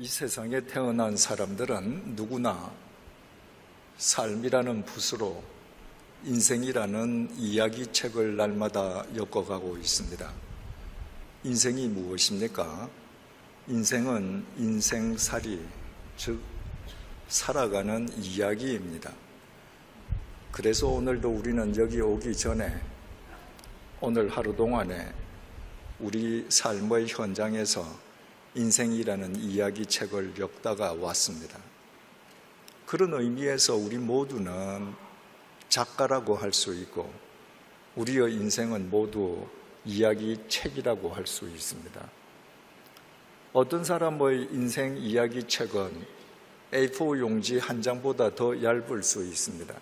이 세상에 태어난 사람들은 누구나 삶이라는 붓으로 인생이라는 이야기책을 날마다 엮어가고 있습니다. 인생이 무엇입니까? 인생은 인생살이, 즉 살아가는 이야기입니다. 그래서 오늘도 우리는 여기 오기 전에 오늘 하루 동안에 우리 삶의 현장에서 인생이라는 이야기책을 엮다가 왔습니다. 그런 의미에서 우리 모두는 작가라고 할 수 있고 우리의 인생은 모두 이야기책이라고 할 수 있습니다. 어떤 사람의 인생 이야기책은 A4 용지 한 장보다 더 얇을 수 있습니다.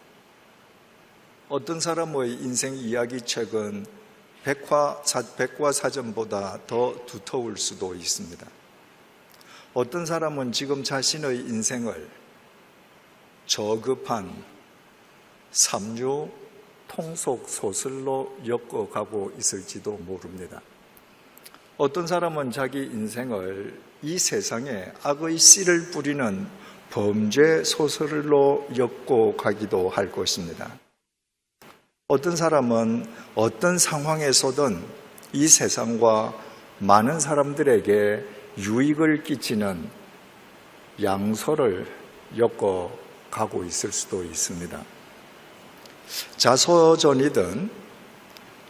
어떤 사람의 인생 이야기책은 백과사전보다 더 두터울 수도 있습니다. 어떤 사람은 지금 자신의 인생을 저급한 삼류 통속 소설로 엮어가고 있을지도 모릅니다. 어떤 사람은 자기 인생을 이 세상에 악의 씨를 뿌리는 범죄 소설로 엮고 가기도 할 것입니다. 어떤 사람은 어떤 상황에서든 이 세상과 많은 사람들에게 유익을 끼치는 양서를 엮어가고 있을 수도 있습니다. 자서전이든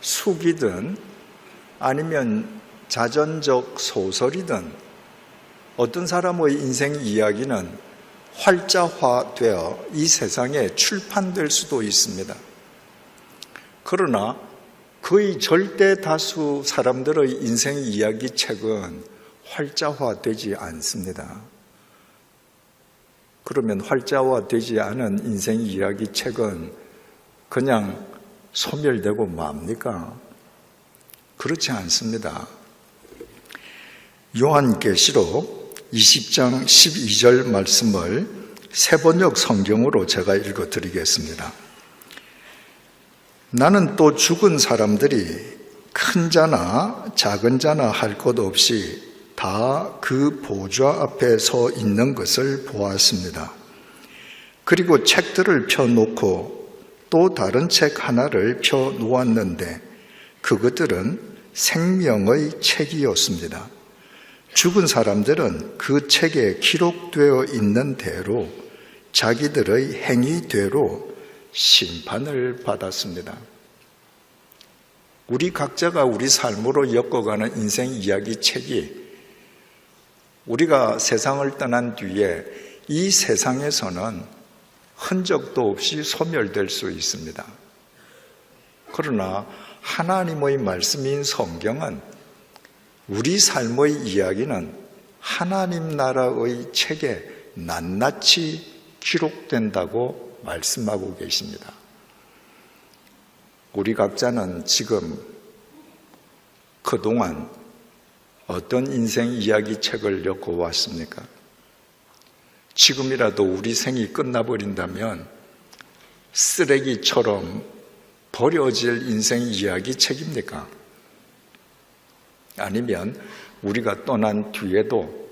수기든 아니면 자전적 소설이든 어떤 사람의 인생 이야기는 활자화되어 이 세상에 출판될 수도 있습니다. 그러나 거의 절대 다수 사람들의 인생 이야기 책은 활자화되지 않습니다. 그러면 활자화되지 않은 인생 이야기 책은 그냥 소멸되고 맙니까? 그렇지 않습니다. 요한계시록 20장 12절 말씀을 새번역 성경으로 제가 읽어드리겠습니다. 나는 또 죽은 사람들이 큰 자나 작은 자나 할 것 없이 다 그 보좌 앞에 서 있는 것을 보았습니다. 그리고 책들을 펴놓고 또 다른 책 하나를 펴놓았는데 그것들은 생명의 책이었습니다. 죽은 사람들은 그 책에 기록되어 있는 대로 자기들의 행위대로 심판을 받았습니다. 우리 각자가 우리 삶으로 엮어가는 인생 이야기 책이 우리가 세상을 떠난 뒤에 이 세상에서는 흔적도 없이 소멸될 수 있습니다. 그러나 하나님의 말씀인 성경은 우리 삶의 이야기는 하나님 나라의 책에 낱낱이 기록된다고 말씀하고 계십니다. 우리 각자는 지금 그동안 어떤 인생 이야기 책을 엮어왔습니까? 지금이라도 우리 생이 끝나버린다면 쓰레기처럼 버려질 인생 이야기 책입니까? 아니면 우리가 떠난 뒤에도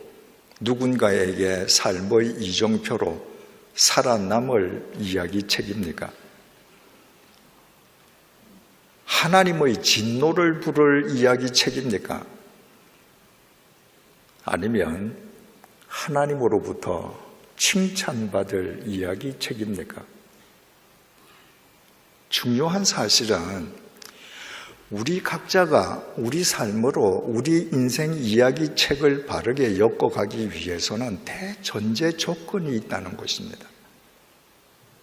누군가에게 삶의 이정표로 살아남을 이야기 책입니까? 하나님의 진노를 부를 이야기 책입니까? 아니면 하나님으로부터 칭찬받을 이야기 책입니까? 중요한 사실은 우리 각자가 우리 삶으로 우리 인생 이야기 책을 바르게 엮어가기 위해서는 대전제 조건이 있다는 것입니다.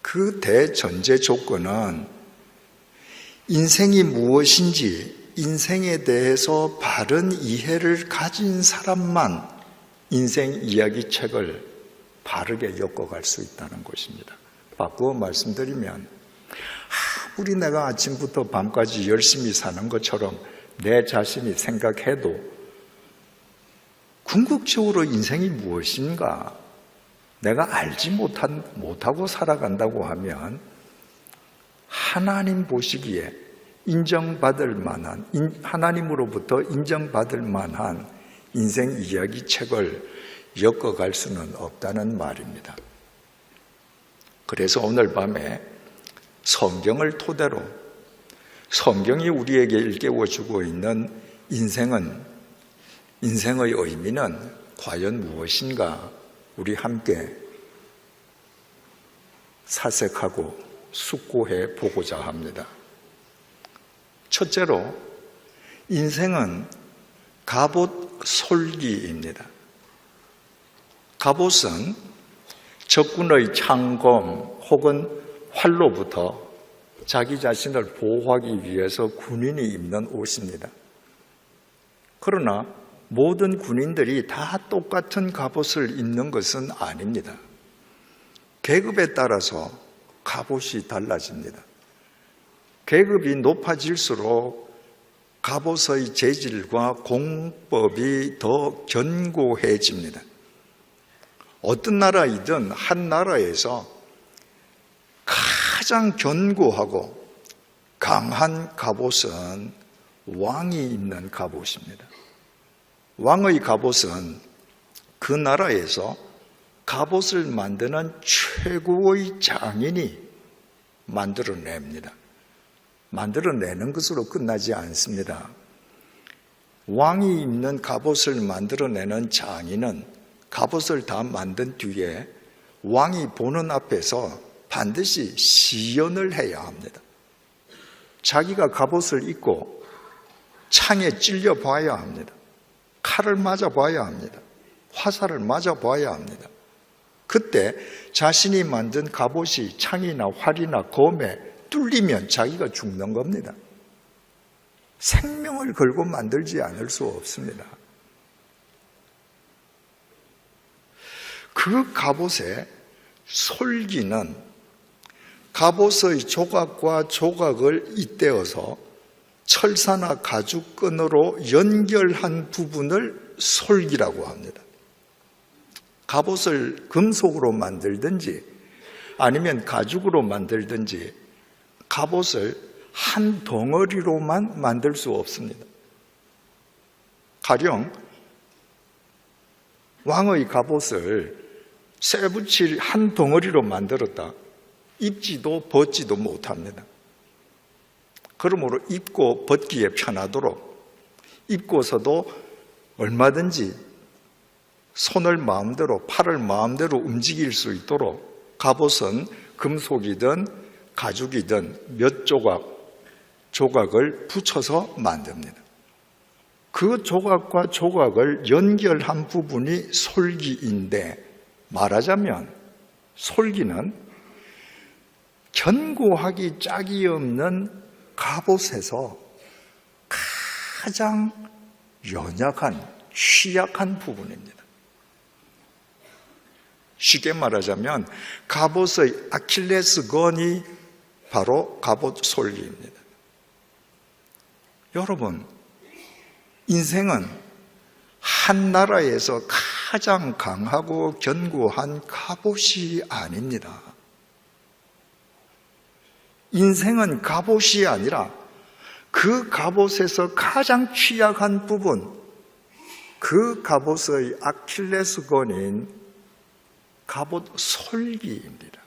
그 대전제 조건은 인생이 무엇인지 인생에 대해서 바른 이해를 가진 사람만 인생 이야기 책을 바르게 엮어갈 수 있다는 것입니다. 바꾸어 말씀드리면 아무리 내가 아침부터 밤까지 열심히 사는 것처럼 내 자신이 생각해도 궁극적으로 인생이 무엇인가 내가 알지 못하고 살아간다고 하면 하나님 보시기에 인정받을 만한, 하나님으로부터 인정받을 만한 인생 이야기 책을 엮어갈 수는 없다는 말입니다. 그래서 오늘 밤에 성경을 토대로 성경이 우리에게 일깨워주고 있는 인생의 의미는 과연 무엇인가 우리 함께 사색하고 숙고해 보고자 합니다. 첫째로 인생은 갑옷 솔기입니다. 갑옷은 적군의 창검 혹은 활로부터 자기 자신을 보호하기 위해서 군인이 입는 옷입니다. 그러나 모든 군인들이 다 똑같은 갑옷을 입는 것은 아닙니다. 계급에 따라서 갑옷이 달라집니다. 계급이 높아질수록 갑옷의 재질과 공법이 더 견고해집니다. 어떤 나라이든 한 나라에서 가장 견고하고 강한 갑옷은 왕이 입는 갑옷입니다. 왕의 갑옷은 그 나라에서 갑옷을 만드는 최고의 장인이 만들어냅니다. 만들어내는 것으로 끝나지 않습니다. 왕이 입는 갑옷을 만들어내는 장인은 갑옷을 다 만든 뒤에 왕이 보는 앞에서 반드시 시연을 해야 합니다. 자기가 갑옷을 입고 창에 찔려 봐야 합니다. 칼을 맞아 봐야 합니다. 화살을 맞아 봐야 합니다. 그때 자신이 만든 갑옷이 창이나 활이나 검에 뚫리면 자기가 죽는 겁니다. 생명을 걸고 만들지 않을 수 없습니다. 그 갑옷의 솔기는 갑옷의 조각과 조각을 잇대어서 철사나 가죽끈으로 연결한 부분을 솔기라고 합니다. 갑옷을 금속으로 만들든지 아니면 가죽으로 만들든지 갑옷을 한 덩어리로만 만들 수 없습니다. 가령 왕의 갑옷을 쇠붙일 한 덩어리로 만들었다. 입지도 벗지도 못합니다. 그러므로 입고 벗기에 편하도록 입고서도 얼마든지 손을 마음대로 팔을 마음대로 움직일 수 있도록 갑옷은 금속이든 가죽이든 몇 조각을 붙여서 만듭니다. 그 조각과 조각을 연결한 부분이 솔기인데 말하자면 솔기는 견고하기 짝이 없는 갑옷에서 가장 연약한, 취약한 부분입니다. 쉽게 말하자면 갑옷의 아킬레스건이 바로 갑옷 솔기입니다. 여러분, 인생은 한 나라에서 가장 강하고 견고한 갑옷이 아닙니다. 인생은 갑옷이 아니라 그 갑옷에서 가장 취약한 부분, 그 갑옷의 아킬레스건인 갑옷 솔기입니다.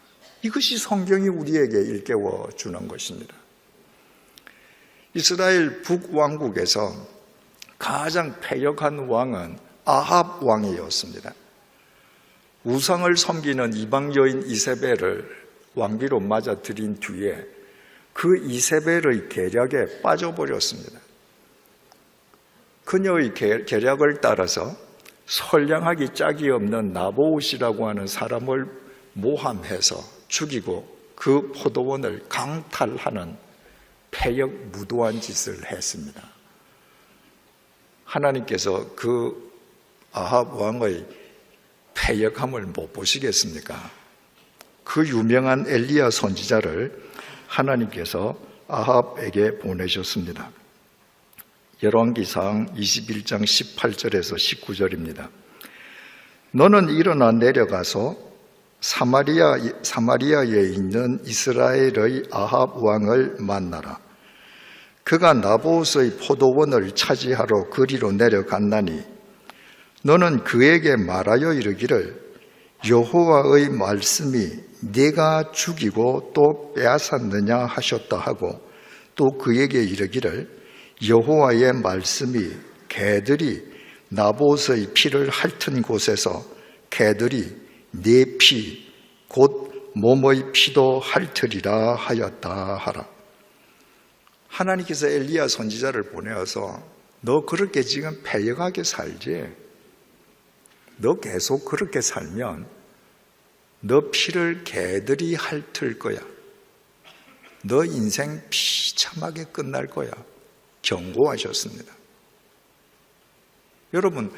이것이 성경이 우리에게 일깨워 주는 것입니다. 이스라엘 북왕국에서 가장 패역한 왕은 아합 왕이었습니다. 우상을 섬기는 이방 여인 이세벨을 왕비로 맞아들인 뒤에 그 이세벨의 계략에 빠져버렸습니다. 그녀의 계략을 따라서 선량하기 짝이 없는 나보옷이라고 하는 사람을 모함해서 죽이고 그 포도원을 강탈하는 패역 무도한 짓을 했습니다. 하나님께서 그 아합 왕의 패역함을 못 보시겠습니까? 그 유명한 엘리야 선지자를 하나님께서 아합에게 보내셨습니다. 열왕기상 21장 18절에서 19절입니다. 너는 일어나 내려가서 사마리아에 있는 이스라엘의 아합 왕을 만나라. 그가 나봇의 포도원을 차지하러 그리로 내려갔나니 너는 그에게 말하여 이르기를 여호와의 말씀이 네가 죽이고 또 빼앗았느냐 하셨다 하고 또 그에게 이르기를 여호와의 말씀이 개들이 나봇의 피를 핥은 곳에서 개들이 네 피 곧 몸의 피도 핥으리라 하였다 하라. 하나님께서 엘리야 선지자를 보내어서 너 그렇게 지금 패역하게 살지? 너 계속 그렇게 살면 너 피를 개들이 핥을 거야. 너 인생 비참하게 끝날 거야. 경고하셨습니다. 여러분,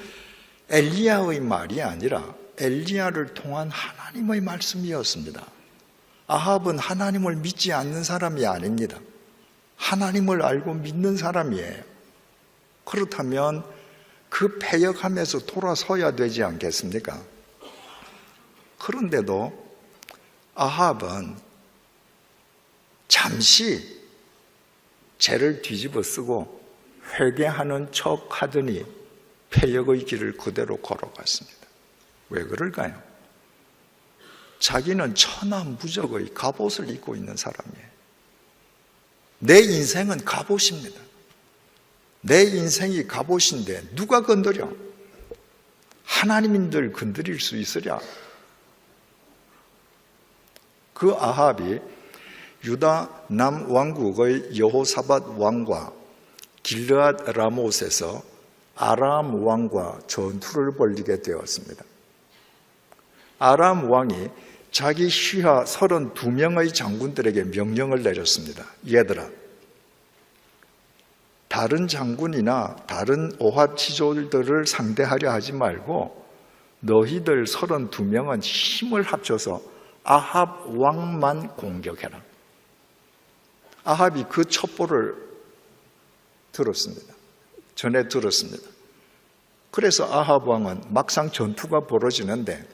엘리야의 말이 아니라 엘리야를 통한 하나님의 말씀이었습니다. 아합은 하나님을 믿지 않는 사람이 아닙니다. 하나님을 알고 믿는 사람이에요. 그렇다면 그 패역함에서 돌아서야 되지 않겠습니까? 그런데도 아합은 잠시 죄를 뒤집어 쓰고 회개하는 척 하더니 패역의 길을 그대로 걸어갔습니다. 왜 그럴까요? 자기는 천하무적의 갑옷을 입고 있는 사람이에요. 내 인생은 갑옷입니다. 내 인생이 갑옷인데 누가 건드려? 하나님인들 건드릴 수 있으랴? 그 아합이 유다 남왕국의 여호사밧 왕과 길르앗 라못에서 아람 왕과 전투를 벌이게 되었습니다. 아람 왕이 자기 시하 32명의 장군들에게 명령을 내렸습니다. 얘들아, 다른 장군이나 다른 오합지졸들을 상대하려 하지 말고 너희들 32명은 힘을 합쳐서 아합 왕만 공격해라. 아합이 그 첩보를 들었습니다. 전해 들었습니다. 그래서 아합 왕은 막상 전투가 벌어지는데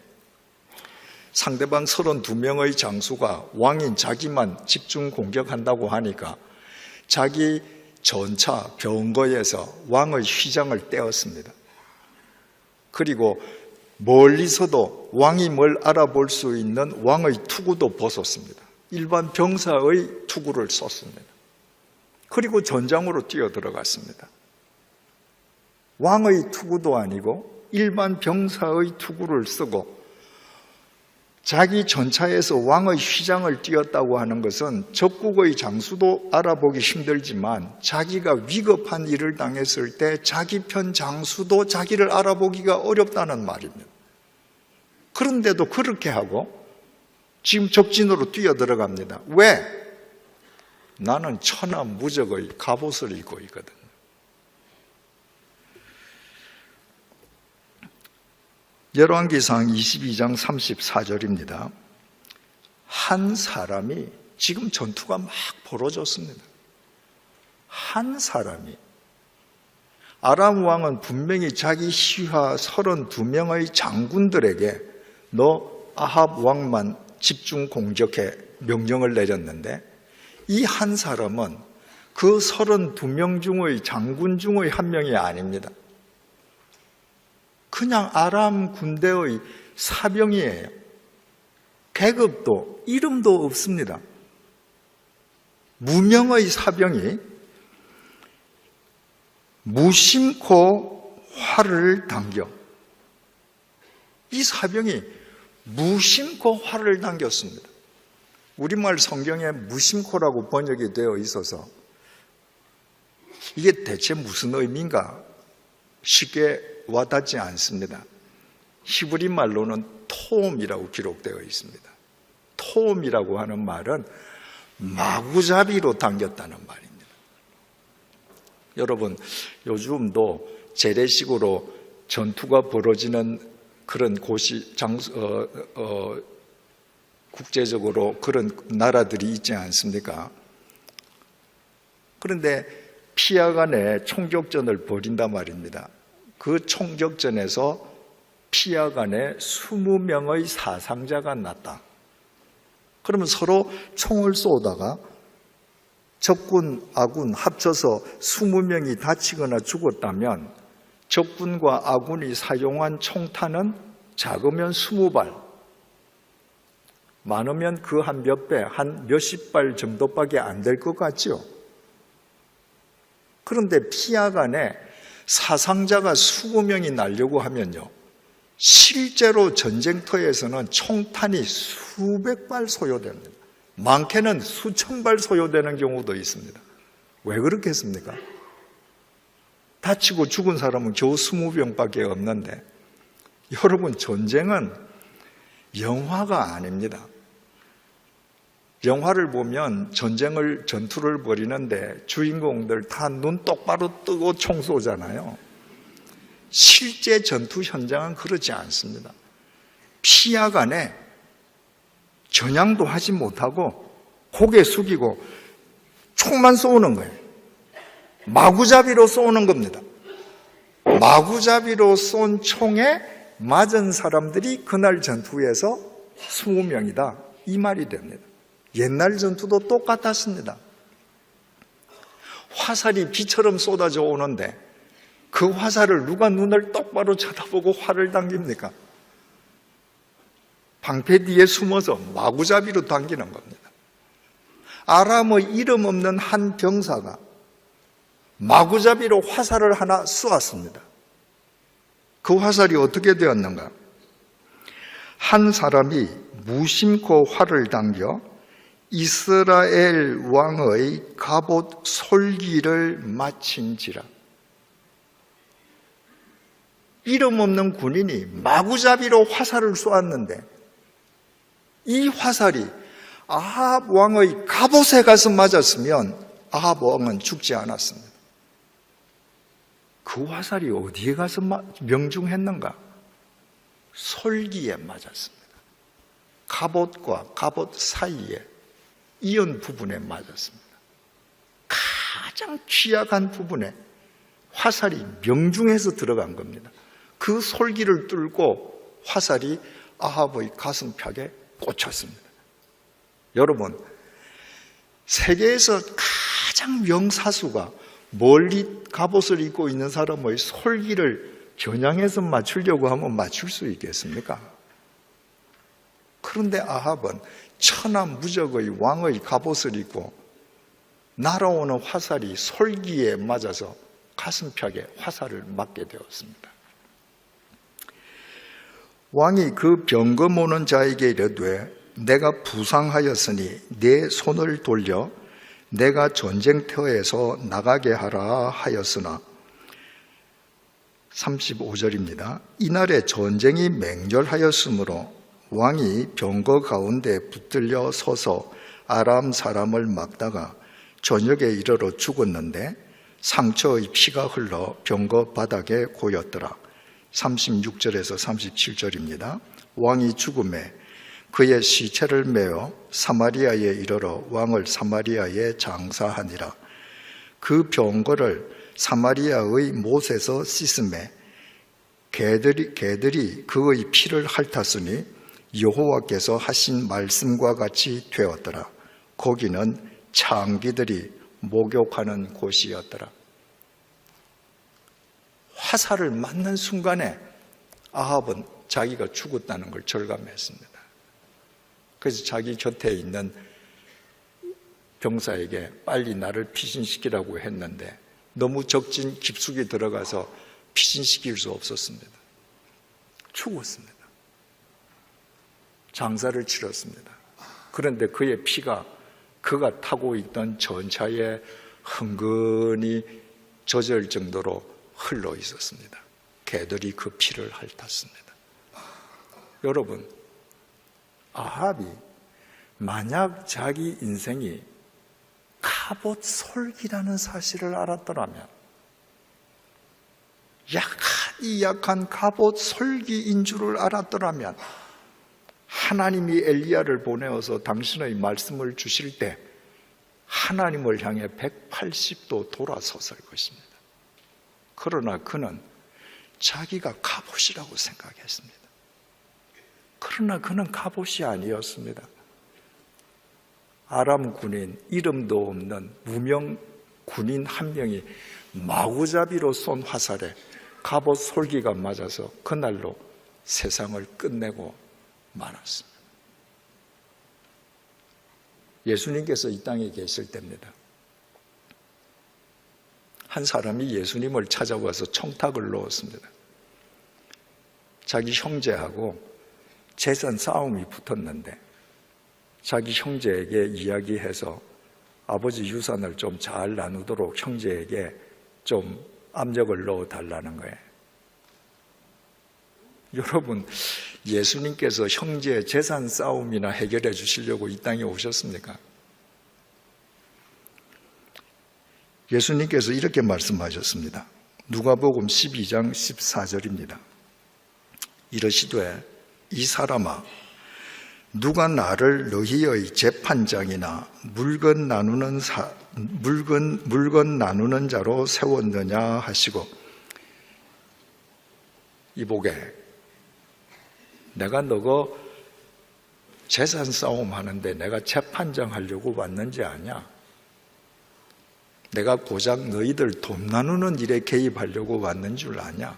상대방 32명의 장수가 왕인 자기만 집중 공격한다고 하니까 자기 전차 병거에서 왕의 휘장을 떼었습니다. 그리고 멀리서도 왕이 뭘 알아볼 수 있는 왕의 투구도 벗었습니다. 일반 병사의 투구를 썼습니다. 그리고 전장으로 뛰어들어갔습니다. 왕의 투구도 아니고 일반 병사의 투구를 쓰고 자기 전차에서 왕의 휘장을 띄었다고 하는 것은 적국의 장수도 알아보기 힘들지만 자기가 위급한 일을 당했을 때 자기 편 장수도 자기를 알아보기가 어렵다는 말입니다. 그런데도 그렇게 하고 지금 적진으로 뛰어들어갑니다. 왜? 나는 천하무적의 갑옷을 입고 있거든. 열왕기상 22장 34절입니다. 한 사람이 지금 전투가 막 벌어졌습니다. 한 사람이 아람 왕은 분명히 자기 시하 32명의 장군들에게 너 아합 왕만 집중 공격해 명령을 내렸는데 이 한 사람은 그 32명 중의 장군 중의 한 명이 아닙니다. 그냥 아람 군대의 사병이에요. 계급도 이름도 없습니다. 무명의 사병이 무심코 활을 당겨 이 사병이 무심코 활을 당겼습니다. 우리말 성경에 무심코라고 번역이 되어 있어서 이게 대체 무슨 의미인가 쉽게 와닿지 않습니다. 히브리 말로는 토음이라고 기록되어 있습니다. 토음이라고 하는 말은 마구잡이로 당겼다는 말입니다. 여러분, 요즘도 재래식으로 전투가 벌어지는 그런 곳이 국제적으로 그런 나라들이 있지 않습니까? 그런데 피아간에 총격전을 벌인단 말입니다. 그 총격전에서 피아간에 20명의 사상자가 났다. 그러면 서로 총을 쏘다가 적군, 아군 합쳐서 20명이 다치거나 죽었다면 적군과 아군이 사용한 총탄은 작으면 20발, 많으면 그 한 몇 배, 한 몇십 발 정도밖에 안 될 것 같죠. 그런데 피하간에 사상자가 20명이 나려고 하면요, 실제로 전쟁터에서는 총탄이 수백 발 소요됩니다. 많게는 수천 발 소요되는 경우도 있습니다. 왜 그렇겠습니까? 다치고 죽은 사람은 겨우 20명밖에 없는데, 여러분, 전쟁은 영화가 아닙니다. 영화를 보면 전투를 벌이는데 주인공들 다 눈 똑바로 뜨고 총 쏘잖아요. 실제 전투 현장은 그렇지 않습니다. 피하간에 겨냥도 하지 못하고 고개 숙이고 총만 쏘는 거예요. 마구잡이로 쏘는 겁니다. 마구잡이로 쏜 총에 맞은 사람들이 그날 전투에서 20명이다. 이 말이 됩니다. 옛날 전투도 똑같았습니다. 화살이 비처럼 쏟아져 오는데 그 화살을 누가 눈을 똑바로 쳐다보고 활을 당깁니까? 방패 뒤에 숨어서 마구잡이로 당기는 겁니다. 아람의 이름 없는 한 병사가 마구잡이로 화살을 하나 쏘았습니다. 그 화살이 어떻게 되었는가? 한 사람이 무심코 활을 당겨 이스라엘 왕의 갑옷 솔기를 마친지라. 이름 없는 군인이 마구잡이로 화살을 쏘았는데 이 화살이 아합 왕의 갑옷에 가서 맞았으면 아합 왕은 죽지 않았습니다. 그 화살이 어디에 가서 명중했는가? 솔기에 맞았습니다. 갑옷과 갑옷 사이에 이연 부분에 맞았습니다. 가장 취약한 부분에 화살이 명중해서 들어간 겁니다. 그 솔기를 뚫고 화살이 아합의 가슴팍에 꽂혔습니다. 여러분, 세계에서 가장 명사수가 멀리 갑옷을 입고 있는 사람의 솔기를 겨냥해서 맞추려고 하면 맞출 수 있겠습니까? 그런데 아합은 천하무적의 왕의 갑옷을 입고 날아오는 화살이 솔기에 맞아서 가슴팍에 화살을 맞게 되었습니다. 왕이 그 병거 모는 자에게 이르되 내가 부상하였으니 내 손을 돌려 내가 전쟁터에서 나가게 하라 하였으나 35절입니다. 이날에 전쟁이 맹렬하였으므로 왕이 병거 가운데 붙들려 서서 아람 사람을 막다가 저녁에 이르러 죽었는데 상처의 피가 흘러 병거 바닥에 고였더라. 36절에서 37절입니다. 왕이 죽음에 그의 시체를 메어 사마리아에 이르러 왕을 사마리아에 장사하니라. 그 병거를 사마리아의 못에서 씻음에 개들이 그의 피를 핥았으니 여호와께서 하신 말씀과 같이 되었더라. 거기는 창기들이 목욕하는 곳이었더라. 화살을 맞는 순간에 아합은 자기가 죽었다는 걸 절감했습니다. 그래서 자기 곁에 있는 병사에게 빨리 나를 피신시키라고 했는데 너무 적진 깊숙이 들어가서 피신시킬 수 없었습니다. 죽었습니다. 장사를 치렀습니다. 그런데 그의 피가 그가 타고 있던 전차에 흥건히 젖을 정도로 흘러 있었습니다. 개들이 그 피를 핥았습니다. 여러분, 아합이 만약 자기 인생이 갑옷 솔기라는 사실을 알았더라면, 약한 갑옷 솔기인 줄을 알았더라면 하나님이 엘리야를 보내어서 당신의 말씀을 주실 때 하나님을 향해 180도 돌아섰을 것입니다. 그러나 그는 자기가 갑옷이라고 생각했습니다. 그러나 그는 갑옷이 아니었습니다. 아람 군인, 이름도 없는 무명 군인 한 명이 마구잡이로 쏜 화살에 갑옷 솔기가 맞아서 그날로 세상을 끝내고 말았습니다. 예수님께서 이 땅에 계실 때입니다. 한 사람이 예수님을 찾아와서 청탁을 넣었습니다. 자기 형제하고 재산 싸움이 붙었는데 자기 형제에게 이야기해서 아버지 유산을 좀 잘 나누도록 형제에게 좀 압력을 넣어달라는 거예요. 여러분, 예수님께서 형제의 재산 싸움이나 해결해 주시려고 이 땅에 오셨습니까? 예수님께서 이렇게 말씀하셨습니다. 누가복음 12장 14절입니다. 이르시되 이 사람아, 누가 나를 너희의 재판장이나 물건 나누는 자로 세웠느냐 하시고, 이보게, 내가 너가 재산 싸움 하는데 내가 재판장 하려고 왔는지 아냐? 내가 고작 너희들 돈 나누는 일에 개입하려고 왔는 줄 아냐?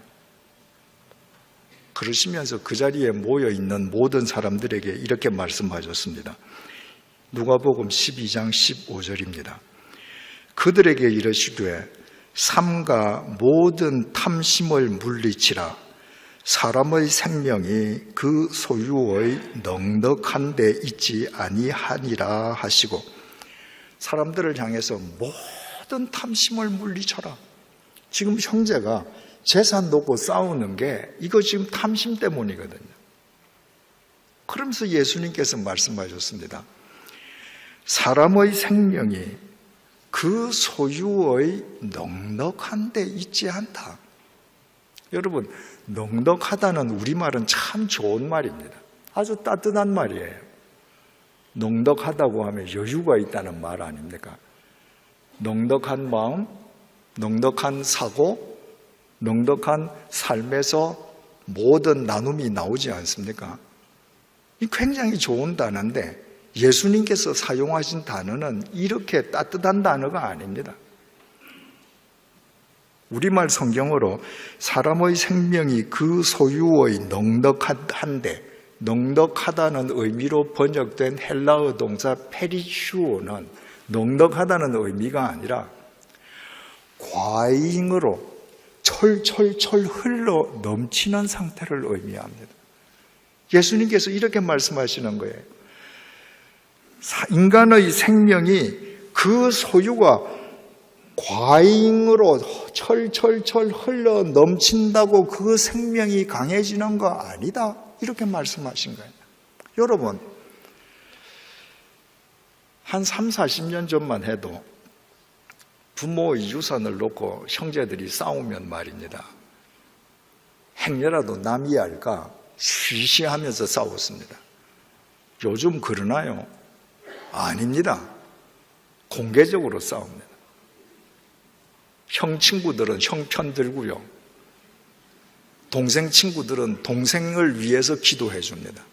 그러시면서 그 자리에 모여있는 모든 사람들에게 이렇게 말씀하셨습니다. 누가복음 12장 15절입니다. 그들에게 이르시되 삼가 모든 탐심을 물리치라. 사람의 생명이 그 소유의 넉넉한 데 있지 아니하니라 하시고, 사람들을 향해서 모든 탐심을 물리쳐라. 지금 형제가 재산 놓고 싸우는 게 이거 지금 탐심 때문이거든요. 그러면서 예수님께서 말씀하셨습니다. 사람의 생명이 그 소유의 넉넉한 데 있지 않다. 여러분, 넉넉하다는 우리말은 참 좋은 말입니다. 아주 따뜻한 말이에요. 넉넉하다고 하면 여유가 있다는 말 아닙니까? 넉넉한 마음, 넉넉한 사고, 넉넉한 삶에서 모든 나눔이 나오지 않습니까? 이 굉장히 좋은 단어인데 예수님께서 사용하신 단어는 이렇게 따뜻한 단어가 아닙니다. 우리말 성경으로 사람의 생명이 그 소유의 넉넉한데, 넉넉하다는 의미로 번역된 헬라어 동사 페리슈오는 넉넉하다는 의미가 아니라 과잉으로 철철철 흘러 넘치는 상태를 의미합니다. 예수님께서 이렇게 말씀하시는 거예요. 인간의 생명이 그 소유가 과잉으로 철철철 흘러 넘친다고 그 생명이 강해지는 거 아니다. 이렇게 말씀하신 거예요. 여러분, 한 30-40년 전만 해도 부모의 유산을 놓고 형제들이 싸우면 말입니다. 행여라도 남이 알까 쉬쉬하면서 싸웠습니다. 요즘 그러나요? 아닙니다. 공개적으로 싸웁니다. 형 친구들은 형 편 들고요. 동생 친구들은 동생을 위해서 기도해 줍니다.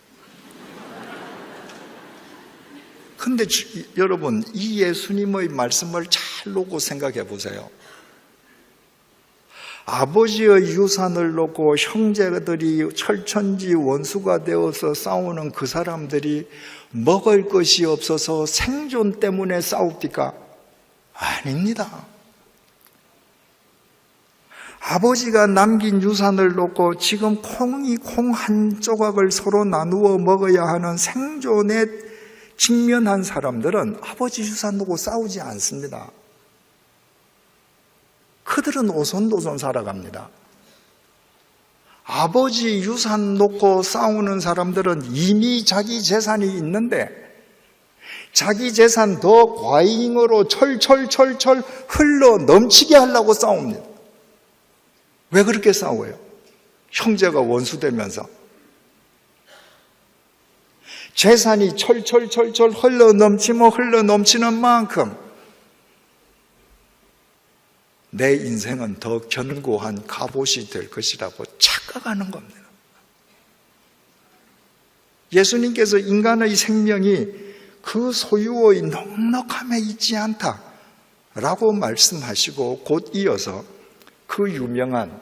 근데 여러분, 이 예수님의 말씀을 잘 놓고 생각해 보세요. 아버지의 유산을 놓고 형제들이 철천지 원수가 되어서 싸우는 그 사람들이 먹을 것이 없어서 생존 때문에 싸웁니까? 아닙니다. 아버지가 남긴 유산을 놓고 지금 콩 한 조각을 서로 나누어 먹어야 하는 생존에 직면한 사람들은 아버지 유산 놓고 싸우지 않습니다. 그들은 오손도손 살아갑니다. 아버지 유산 놓고 싸우는 사람들은 이미 자기 재산이 있는데 자기 재산 더 과잉으로 철철철철 흘러 넘치게 하려고 싸웁니다. 왜 그렇게 싸워요? 형제가 원수되면서 재산이 철철철철 흘러 넘치는 만큼 내 인생은 더 견고한 갑옷이 될 것이라고 착각하는 겁니다. 예수님께서 인간의 생명이 그 소유의 넉넉함에 있지 않다라고 말씀하시고 곧 이어서 그 유명한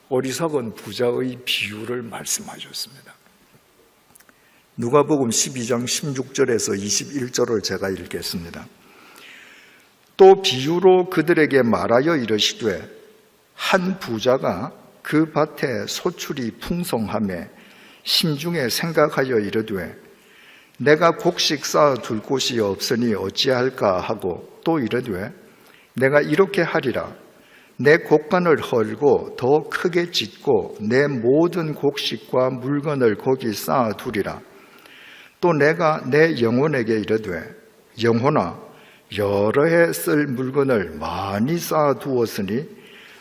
어리석은 부자의 비유를 말씀하셨습니다. 누가복음 12장 16절에서 21절을 제가 읽겠습니다. 또 비유로 그들에게 말하여 이르시되 한 부자가 그 밭에 소출이 풍성하매 심중에 생각하여 이르되 내가 곡식 쌓아 둘 곳이 없으니 어찌할까 하고 또 이르되 내가 이렇게 하리라 내 곡간을 헐고 더 크게 짓고 내 모든 곡식과 물건을 거기 쌓아 두리라. 또 내가 내 영혼에게 이르되 영혼아 여러 해 쓸 물건을 많이 쌓아 두었으니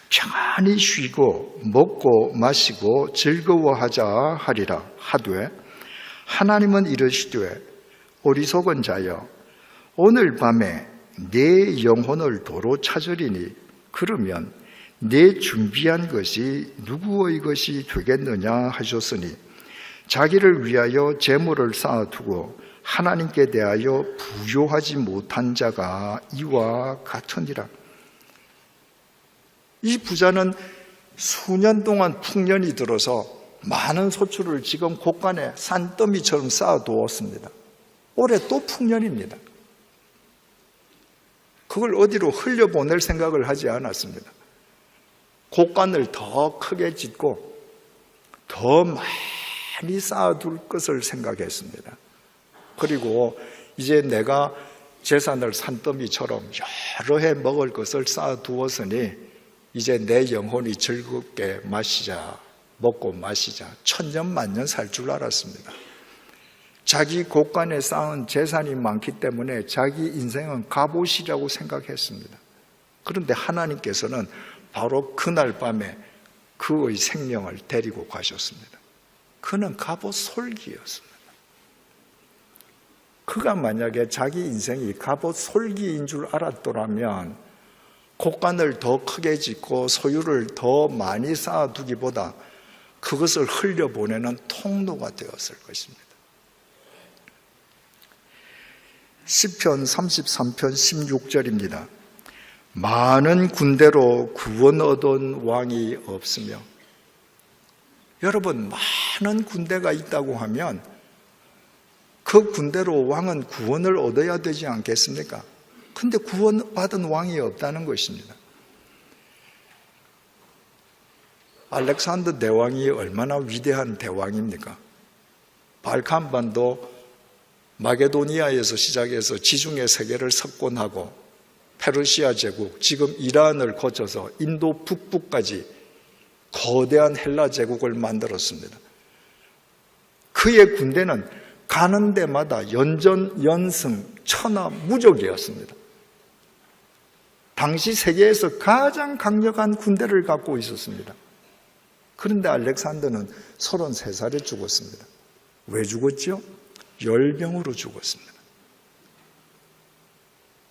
평안히 쉬고 먹고 마시고 즐거워하자 하리라 하되 하나님은 이르시되 어리석은 자여 오늘 밤에 내 영혼을 도로 찾으리니 그러면 내 준비한 것이 누구의 것이 되겠느냐 하셨으니 자기를 위하여 재물을 쌓아두고 하나님께 대하여 부요하지 못한 자가 이와 같으니라. 이 부자는 수년 동안 풍년이 들어서 많은 소출을 지금 곳간에 산더미처럼 쌓아두었습니다. 올해 또 풍년입니다. 그걸 어디로 흘려보낼 생각을 하지 않았습니다. 곳간을 더 크게 짓고 더 많이 쌓아둘 것을 생각했습니다. 그리고 이제 내가 재산을 산더미처럼 여러 해 먹을 것을 쌓아두었으니 이제 내 영혼이 즐겁게 먹고 마시자 천년만년 살 줄 알았습니다. 자기 곳간에 쌓은 재산이 많기 때문에 자기 인생은 갑옷이라고 생각했습니다. 그런데 하나님께서는 바로 그날 밤에 그의 생명을 데리고 가셨습니다. 그는 갑옷 솔기였습니다. 그가 만약에 자기 인생이 갑옷 솔기인 줄 알았더라면 곳간을 더 크게 짓고 소유를 더 많이 쌓아두기보다 그것을 흘려보내는 통로가 되었을 것입니다. 시편 33편 16절입니다. 많은 군대로 구원 얻은 왕이 없으며. 여러분, 많은 군대가 있다고 하면 그 군대로 왕은 구원을 얻어야 되지 않겠습니까? 근데 구원받은 왕이 없다는 것입니다. 알렉산더 대왕이 얼마나 위대한 대왕입니까? 발칸반도 마게도니아에서 시작해서 지중해 세계를 석권하고 페르시아 제국, 지금 이란을 거쳐서 인도 북부까지 거대한 헬라 제국을 만들었습니다. 그의 군대는 가는 데마다 연전, 연승, 천하 무적이었습니다. 당시 세계에서 가장 강력한 군대를 갖고 있었습니다. 그런데 알렉산더는 33살에 죽었습니다. 왜 죽었죠? 열병으로 죽었습니다.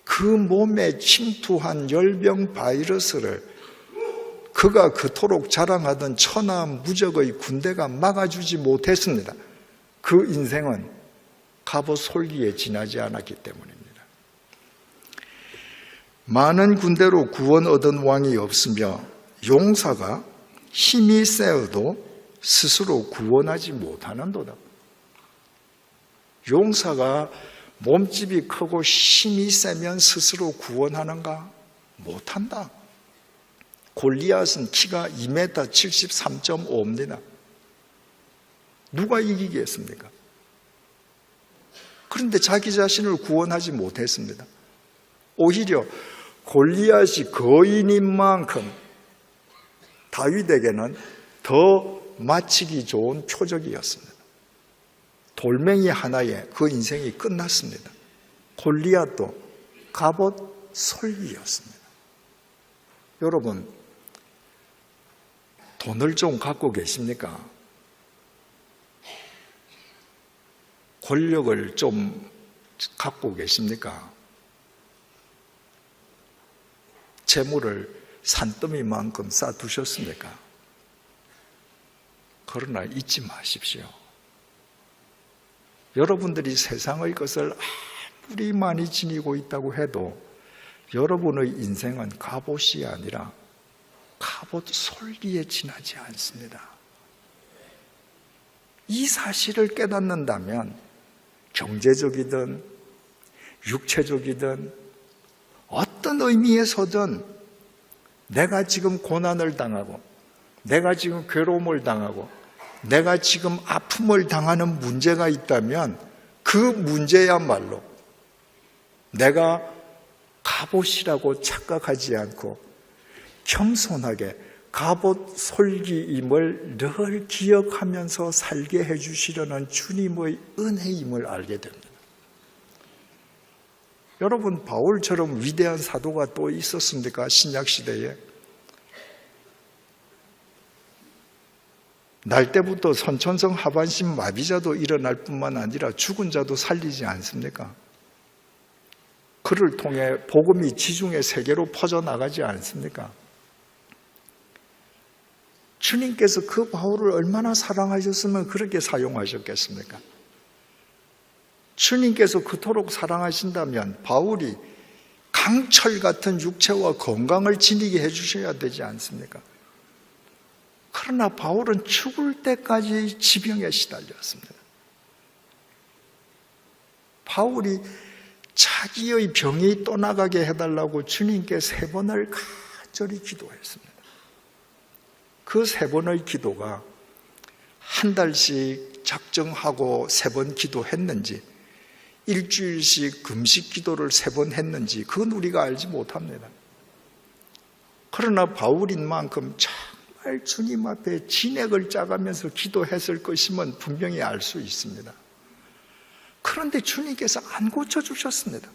그 몸에 침투한 열병 바이러스를 그가 그토록 자랑하던 천하 무적의 군대가 막아주지 못했습니다. 그 인생은 갑옷 솔기에 지나지 않았기 때문입니다. 많은 군대로 구원 얻은 왕이 없으며 용사가 힘이 세어도 스스로 구원하지 못하는도다. 용사가 몸집이 크고 힘이 세면 스스로 구원하는가? 못한다. 골리앗은 키가 2m 73.5입니다. 누가 이기겠습니까? 그런데 자기 자신을 구원하지 못했습니다. 오히려 골리앗이 거인인 만큼 다윗에게는 더 마치기 좋은 표적이었습니다. 돌멩이 하나에 그 인생이 끝났습니다. 골리앗도 갑옷 솔기였습니다. 여러분, 돈을 좀 갖고 계십니까? 권력을 좀 갖고 계십니까? 재물을 산더미만큼 쌓아두셨습니까? 그러나 잊지 마십시오. 여러분들이 세상의 것을 아무리 많이 지니고 있다고 해도 여러분의 인생은 갑옷이 아니라 갑옷 솔기에 지나지 않습니다. 이 사실을 깨닫는다면 경제적이든 육체적이든 어떤 의미에서든 내가 지금 고난을 당하고 내가 지금 괴로움을 당하고 내가 지금 아픔을 당하는 문제가 있다면 그 문제야말로 내가 갑옷이라고 착각하지 않고 겸손하게 갑옷 솔기임을 늘 기억하면서 살게 해주시려는 주님의 은혜임을 알게 됩니다. 여러분, 바울처럼 위대한 사도가 또 있었습니까? 신약시대에. 날 때부터 선천성 하반신 마비자도 일어날 뿐만 아니라 죽은 자도 살리지 않습니까? 그를 통해 복음이 지중해 세계로 퍼져나가지 않습니까? 주님께서 그 바울을 얼마나 사랑하셨으면 그렇게 사용하셨겠습니까? 주님께서 그토록 사랑하신다면 바울이 강철 같은 육체와 건강을 지니게 해주셔야 되지 않습니까? 그러나 바울은 죽을 때까지 지병에 시달렸습니다. 바울이 자기의 병이 떠나가게 해달라고 주님께 3번을 간절히 기도했습니다. 그 3번의 기도가 한 달씩 작정하고 3번 기도했는지 일주일씩 금식 기도를 3번 했는지 그건 우리가 알지 못합니다. 그러나 바울인 만큼 정말 주님 앞에 진액을 짜가면서 기도했을 것임은 분명히 알 수 있습니다. 그런데 주님께서 안 고쳐주셨습니다.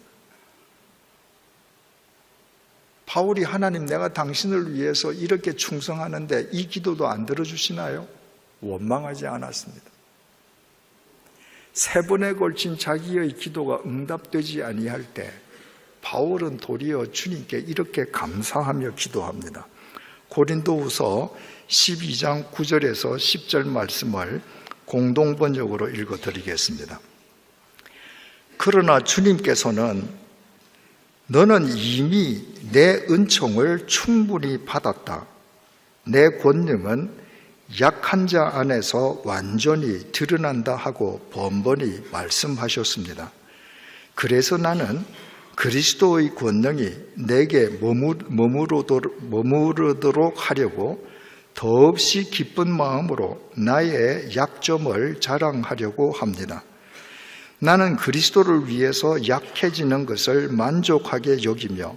바울이 하나님 내가 당신을 위해서 이렇게 충성하는데 이 기도도 안 들어주시나요? 원망하지 않았습니다. 3번에 걸친 자기의 기도가 응답되지 아니할 때 바울은 도리어 주님께 이렇게 감사하며 기도합니다. 고린도후서 12장 9절에서 10절 말씀을 공동번역으로 읽어드리겠습니다. 그러나 주님께서는 너는 이미 내 은총을 충분히 받았다. 내 권능은 약한 자 안에서 완전히 드러난다 하고 번번이 말씀하셨습니다. 그래서 나는 그리스도의 권능이 내게 머무르도록 하려고 더없이 기쁜 마음으로 나의 약점을 자랑하려고 합니다. 나는 그리스도를 위해서 약해지는 것을 만족하게 여기며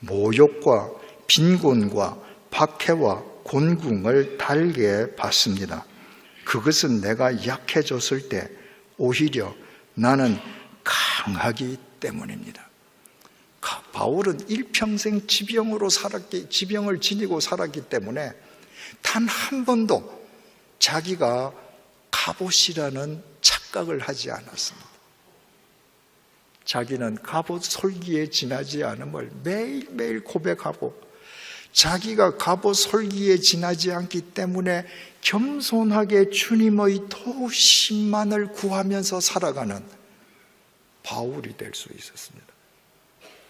모욕과 빈곤과 박해와 곤궁을 달게 받습니다. 그것은 내가 약해졌을 때 오히려 나는 강하기 때문입니다. 바울은 일평생 지병을 지니고 살았기 때문에 단 한 번도 자기가 갑옷이라는 착각을 하지 않았습니다. 자기는 갑옷 솔기에 지나지 않음을 매일매일 고백하고 자기가 갑옷 솔기에 지나지 않기 때문에 겸손하게 주님의 도우심만을 구하면서 살아가는 바울이 될 수 있었습니다.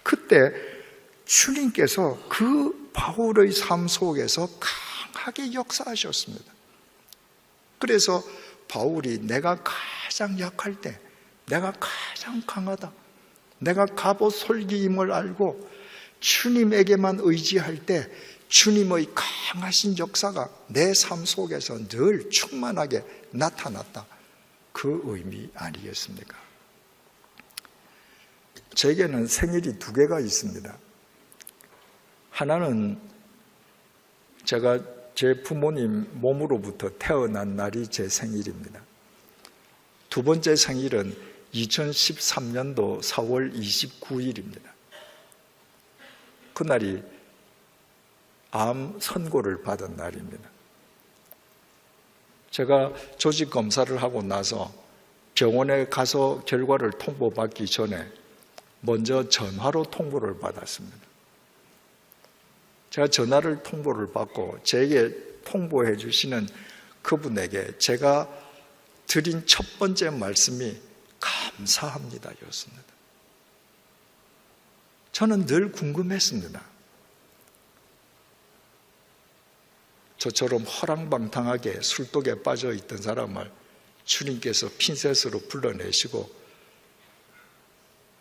그때 주님께서 그 바울의 삶 속에서 강하게 역사하셨습니다. 그래서 바울이 내가 가장 약할 때 내가 가장 강하다, 내가 갑옷 솔기임을 알고 주님에게만 의지할 때 주님의 강하신 역사가 내 삶 속에서 늘 충만하게 나타났다. 그 의미 아니겠습니까? 제게는 생일이 2개가 있습니다. 하나는 제가 제 부모님 몸으로부터 태어난 날이 제 생일입니다. 2번째 생일은 2013년도 4월 29일입니다. 그날이 암 선고를 받은 날입니다. 제가 조직 검사를 하고 나서 병원에 가서 결과를 통보받기 전에 먼저 전화로 통보를 받았습니다. 제가 전화를 통보를 받고 제게 통보해 주시는 그분에게 제가 드린 첫 번째 말씀이 감사합니다 였습니다. 저는 늘 궁금했습니다. 저처럼 허랑방탕하게 술독에 빠져 있던 사람을 주님께서 핀셋으로 불러내시고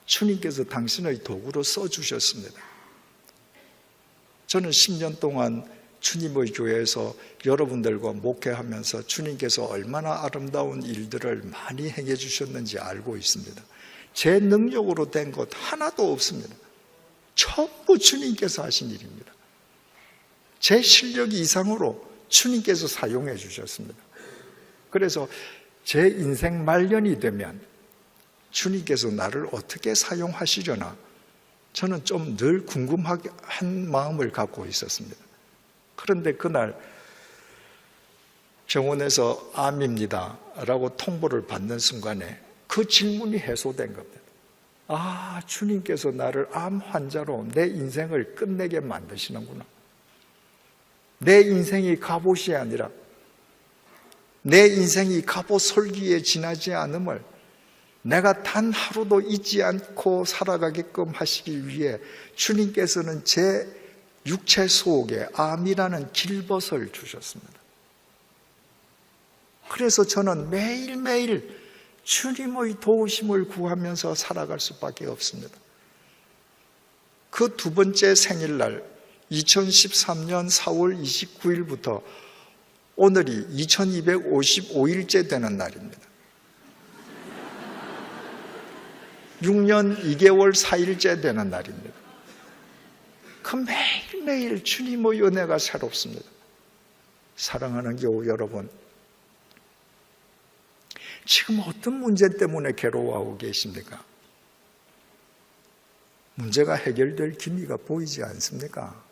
주님께서 당신의 도구로 써주셨습니다. 저는 10년 동안 주님의 교회에서 여러분들과 목회하면서 주님께서 얼마나 아름다운 일들을 많이 행해 주셨는지 알고 있습니다. 제 능력으로 된 것 하나도 없습니다. 전부 주님께서 하신 일입니다. 제 실력 이상으로 주님께서 사용해 주셨습니다. 그래서 제 인생 말년이 되면 주님께서 나를 어떻게 사용하시려나 저는 좀 늘 궁금한 마음을 갖고 있었습니다. 그런데 그날 병원에서 암입니다 라고 통보를 받는 순간에 그 질문이 해소된 겁니다. 아, 주님께서 나를 암 환자로 내 인생을 끝내게 만드시는구나. 내 인생이 갑옷이 아니라 내 인생이 갑옷 솔기에 지나지 않음을 내가 단 하루도 잊지 않고 살아가게끔 하시기 위해 주님께서는 제 육체 속에 암이라는 길벗을 주셨습니다. 그래서 저는 매일매일 주님의 도우심을 구하면서 살아갈 수밖에 없습니다. 그 두 번째 생일날 2013년 4월 29일부터 오늘이 2255일째 되는 날입니다. 6년 2개월 4일째 되는 날입니다. 그 매일매일 주님의 은혜가 새롭습니다. 사랑하는 교우 여러분, 지금 어떤 문제 때문에 괴로워하고 계십니까? 문제가 해결될 기미가 보이지 않습니까?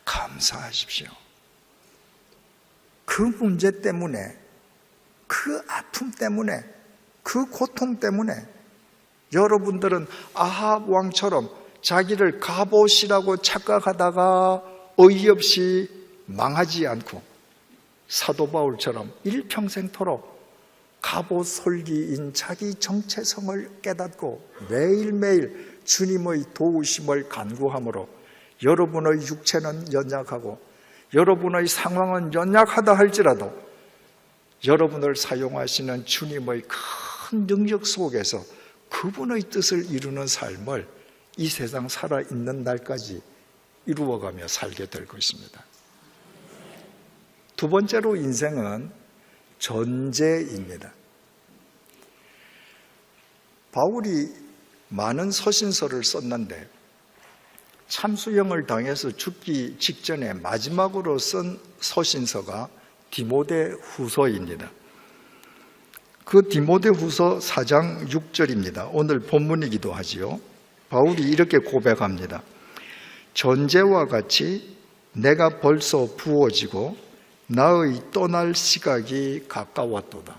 감사하십시오. 그 문제 때문에, 그 아픔 때문에, 그 고통 때문에 여러분들은 아합 왕처럼 자기를 갑옷이라고 착각하다가 어이없이 망하지 않고 사도 바울처럼 일평생토록 갑옷 솔기인 자기 정체성을 깨닫고 매일매일 주님의 도우심을 간구함으로 여러분의 육체는 연약하고 여러분의 상황은 연약하다 할지라도 여러분을 사용하시는 주님의 큰 능력 속에서 그분의 뜻을 이루는 삶을 이 세상 살아있는 날까지 이루어가며 살게 될 것입니다. 두 번째로 인생은 전제입니다. 바울이 많은 서신서를 썼는데 참수형을 당해서 죽기 직전에 마지막으로 쓴 서신서가 디모데 후서입니다. 그 디모데 후서 4장 6절입니다. 오늘 본문이기도 하지요. 바울이 이렇게 고백합니다. 전제와 같이 내가 벌써 부어지고 나의 떠날 시각이 가까웠도다.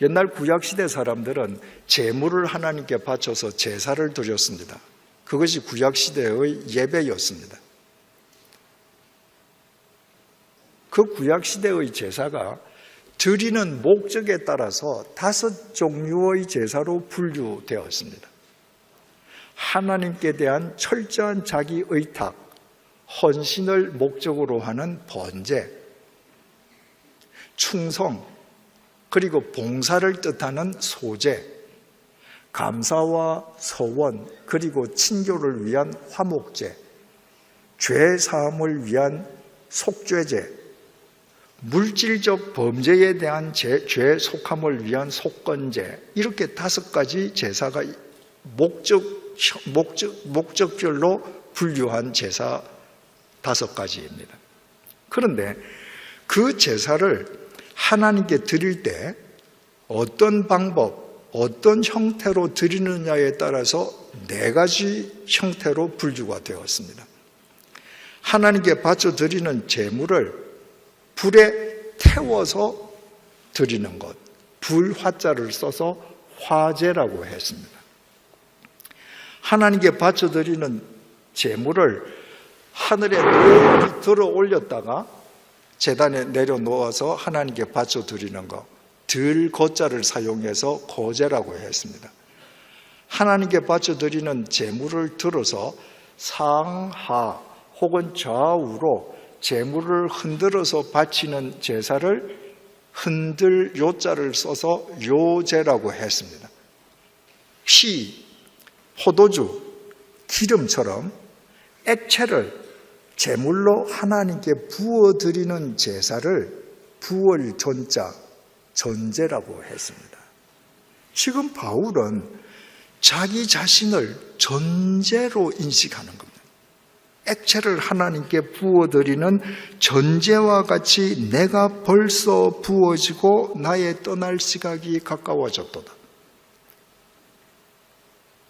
옛날 구약시대 사람들은 제물을 하나님께 바쳐서 제사를 드렸습니다. 그것이 구약시대의 예배였습니다. 그 구약시대의 제사가 드리는 목적에 따라서 5종류의 제사로 분류되었습니다. 하나님께 대한 철저한 자기 의탁, 헌신을 목적으로 하는 번제, 충성, 그리고 봉사를 뜻하는 소제, 감사와 서원, 그리고 친교를 위한 화목제, 죄 사함을 위한 속죄제, 물질적 범죄에 대한 죄 속함을 위한 속건제, 이렇게 5가지 제사가 목적별로 분류한 제사 5가지입니다. 그런데 그 제사를 하나님께 드릴 때 어떤 방법, 어떤 형태로 드리느냐에 따라서 4가지 형태로 분류가 되었습니다. 하나님께 바쳐 드리는 제물을 불에 태워서 드리는 것, 불화자를 써서 화제라고 했습니다. 하나님께 바쳐 드리는 제물을 하늘에 높이 들어 올렸다가 제단에 내려놓아서 하나님께 바쳐 드리는 것, 들거자를 사용해서 거제라고 했습니다. 하나님께 바쳐 드리는 제물을 들어서 상하, 혹은 좌우로 재물을 흔들어서 바치는 제사를 흔들 요자를 써서 요제라고 했습니다. 피, 포도주, 기름처럼 액체를 제물로 하나님께 부어드리는 제사를 부월전자, 전제라고 했습니다. 지금 바울은 자기 자신을 전제로 인식하는 겁니다. 액체를 하나님께 부어드리는 전제와 같이 내가 벌써 부어지고 나의 떠날 시각이 가까워졌도다.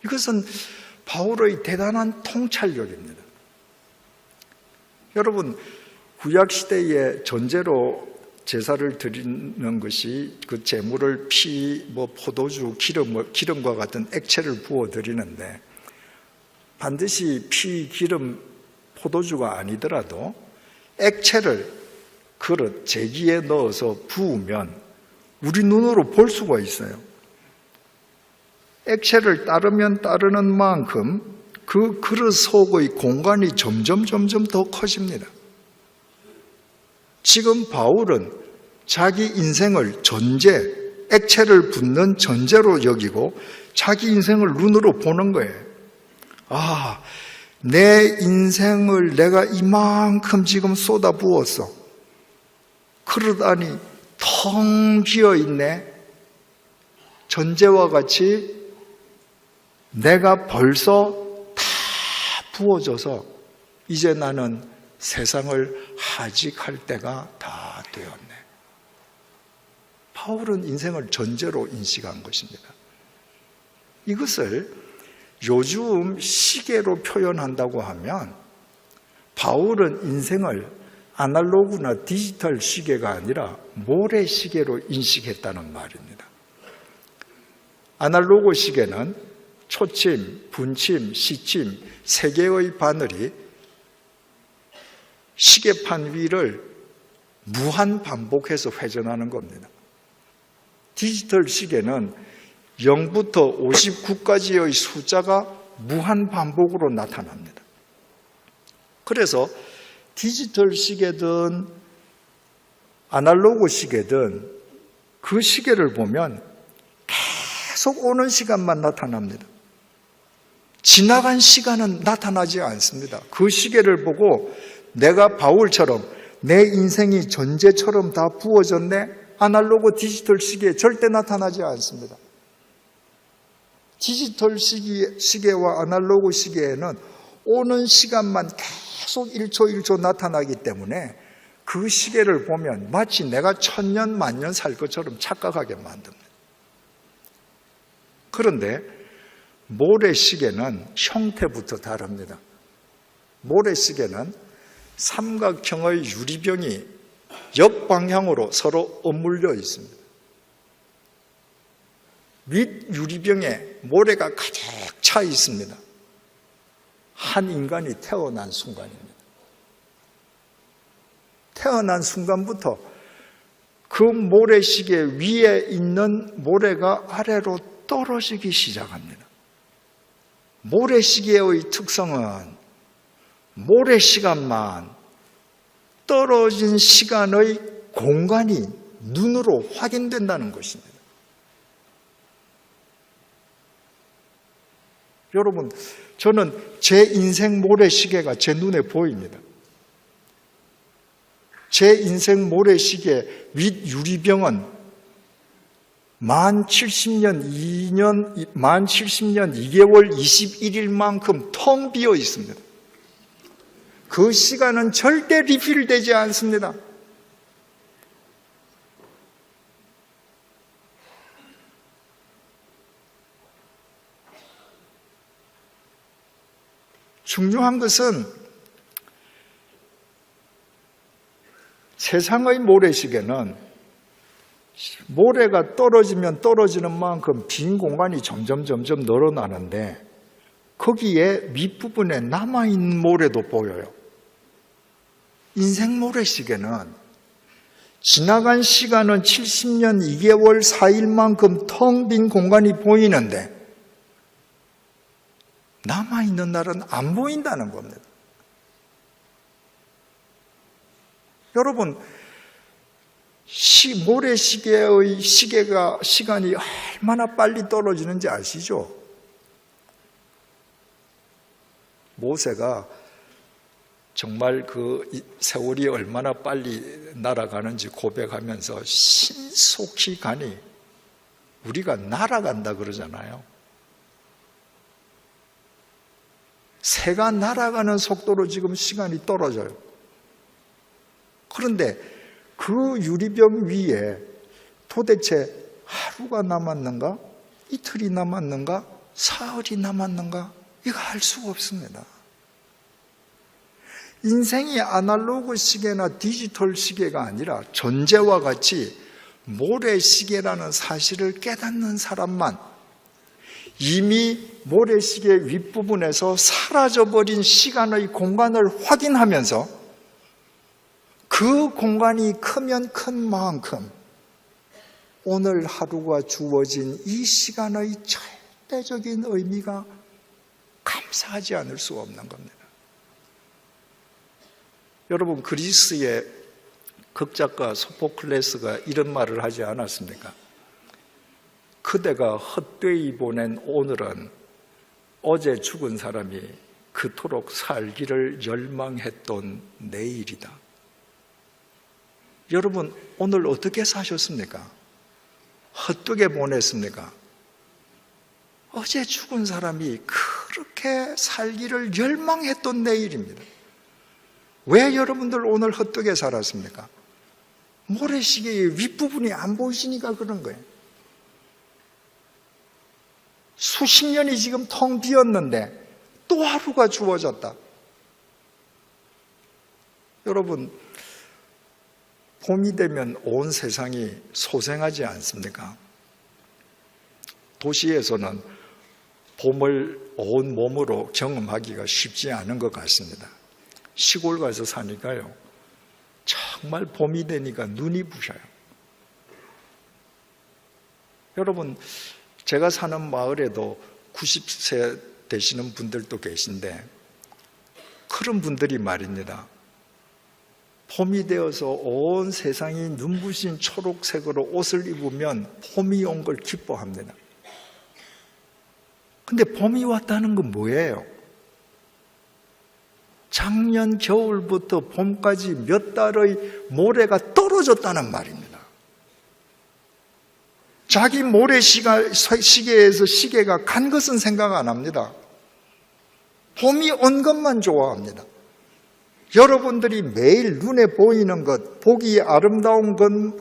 이것은 바울의 대단한 통찰력입니다. 여러분, 구약시대에 전제로 제사를 드리는 것이 그 제물을 피, 포도주, 기름과 같은 액체를 부어드리는데 반드시 피, 기름, 포도주가 아니더라도 액체를 그릇, 제기에 넣어서 부으면 우리 눈으로 볼 수가 있어요. 액체를 따르면 따르는 만큼 그 그릇 속의 공간이 점점 더 커집니다. 지금 바울은 자기 인생을 전제, 액체를 붓는 전제로 여기고 자기 인생을 눈으로 보는 거예요. 아, 내 인생을 내가 이만큼 지금 쏟아 부었어. 그릇 안이 텅 비어 있네. 전제와 같이 내가 벌써 다 부어져서 이제 나는 세상을 하직할 때가 다 되었네. 바울은 인생을 전제로 인식한 것입니다. 이것을 요즘 시계로 표현한다고 하면 바울은 인생을 아날로그나 디지털 시계가 아니라 모래시계로 인식했다는 말입니다. 아날로그 시계는 초침, 분침, 시침 세 개의 바늘이 시계판 위를 무한 반복해서 회전하는 겁니다. 디지털 시계는 0부터 59까지의 숫자가 무한 반복으로 나타납니다. 그래서 디지털 시계든 아날로그 시계든 그 시계를 보면 계속 오는 시간만 나타납니다. 지나간 시간은 나타나지 않습니다. 그 시계를 보고 내가 바울처럼 내 인생이 전제처럼 다 부어졌네? 아날로그 디지털 시계에 절대 나타나지 않습니다. 디지털 시계와 아날로그 시계에는 오는 시간만 계속 1초 나타나기 때문에 그 시계를 보면 마치 내가 1000년 만년 살 것처럼 착각하게 만듭니다. 그런데 모래시계는 형태부터 다릅니다. 모래시계는 삼각형의 유리병이 역방향으로 서로 엇물려 있습니다. 밑 유리병에 모래가 가득 차 있습니다. 한 인간이 태어난 순간입니다. 태어난 순간부터 그 모래시계 위에 있는 모래가 아래로 떨어지기 시작합니다. 모래시계의 특성은 모래시간만 떨어진 시간의 공간이 눈으로 확인된다는 것입니다. 여러분, 저는 제 인생 모래시계가 제 눈에 보입니다. 제 인생 모래시계 윗 유리병은 만 70년 2개월 21일만큼 텅 비어 있습니다. 그 시간은 절대 리필되지 않습니다. 중요한 것은 세상의 모래시계는 모래가 떨어지면 떨어지는 만큼 빈 공간이 점점 늘어나는데 거기에 밑부분에 남아있는 모래도 보여요. 인생 모래시계는 지나간 시간은 70년 2개월 4일만큼 텅 빈 공간이 보이는데 남아있는 날은 안 보인다는 겁니다. 여러분, 모래시계의 시간이 얼마나 빨리 떨어지는지 아시죠? 모세가 정말 그 세월이 얼마나 빨리 날아가는지 고백하면서 신속히 가니 우리가 날아간다 그러잖아요. 새가 날아가는 속도로 지금 시간이 떨어져요. 그런데 그 유리병 위에 도대체 하루가 남았는가? 이틀이 남았는가? 사흘이 남았는가? 이거 알 수가 없습니다. 인생이 아날로그 시계나 디지털 시계가 아니라 전제와 같이 모래시계라는 사실을 깨닫는 사람만 이미 모래시계 윗부분에서 사라져버린 시간의 공간을 확인하면서 그 공간이 크면 큰 만큼 오늘 하루가 주어진 이 시간의 절대적인 의미가 감사하지 않을 수가 없는 겁니다. 여러분, 그리스의 극작가 소포클레스가 이런 말을 하지 않았습니까? 그대가 헛되이 보낸 오늘은 어제 죽은 사람이 그토록 살기를 열망했던 내일이다. 여러분, 오늘 어떻게 사셨습니까? 헛되게 보냈습니까? 어제 죽은 사람이 그렇게 살기를 열망했던 내일입니다. 왜 여러분들 오늘 헛되게 살았습니까? 모래시계의 윗부분이 안 보이시니까 그런 거예요. 수십 년이 지금 텅 비었는데 또 하루가 주어졌다. 여러분, 봄이 되면 온 세상이 소생하지 않습니까? 도시에서는 봄을 온 몸으로 경험하기가 쉽지 않은 것 같습니다. 시골 가서 사니까요, 정말 봄이 되니까 눈이 부셔요. 여러분, 제가 사는 마을에도 90세 되시는 분들도 계신데 그런 분들이 말입니다. 봄이 되어서 온 세상이 눈부신 초록색으로 옷을 입으면 봄이 온 걸 기뻐합니다. 근데 봄이 왔다는 건 뭐예요? 작년 겨울부터 봄까지 몇 달의 모래가 떨어졌다는 말입니다. 자기 모래시계에서 시계가 간 것은 생각 안 합니다. 봄이 온 것만 좋아합니다. 여러분들이 매일 눈에 보이는 것, 보기 아름다운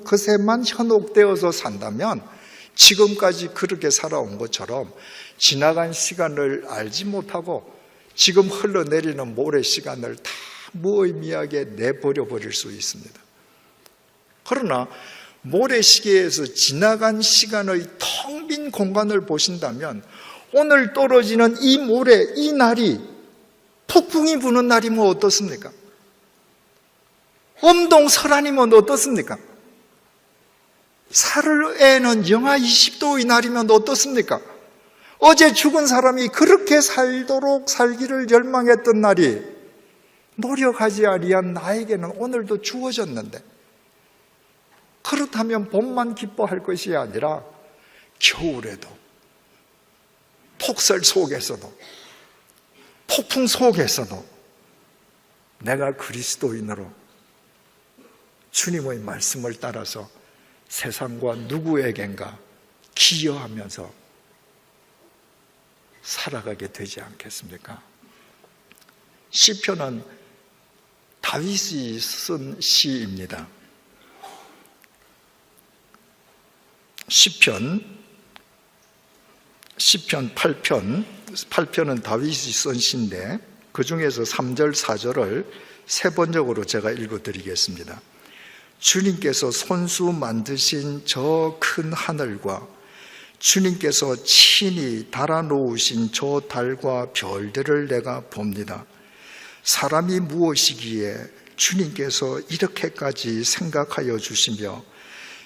것에만 현혹되어서 산다면 지금까지 그렇게 살아온 것처럼 지나간 시간을 알지 못하고 지금 흘러내리는 모래 시간을 다 무의미하게 내버려 버릴 수 있습니다. 그러나 모래시계에서 지나간 시간의 텅 빈 공간을 보신다면 오늘 떨어지는 이 모래, 이 날이 폭풍이 부는 날이면 어떻습니까? 엄동설한이면 어떻습니까? 사흘에는 영하 20도의 날이면 어떻습니까? 어제 죽은 사람이 그렇게 살도록 살기를 열망했던 날이 노력하지 아니한 나에게는 오늘도 주어졌는데, 그렇다면 봄만 기뻐할 것이 아니라 겨울에도, 폭설 속에서도, 폭풍 속에서도 내가 그리스도인으로 주님의 말씀을 따라서 세상과 누구에겐가 기여하면서 살아가게 되지 않겠습니까? 시편은 다윗이 쓴 시입니다. 시편 8편은 다윗이 쓴 시인데 그 중에서 3절, 4절을 세 번역으로 제가 읽어드리겠습니다. 주님께서 손수 만드신 저 큰 하늘과 주님께서 친히 달아놓으신 저 달과 별들을 내가 봅니다. 사람이 무엇이기에 주님께서 이렇게까지 생각하여 주시며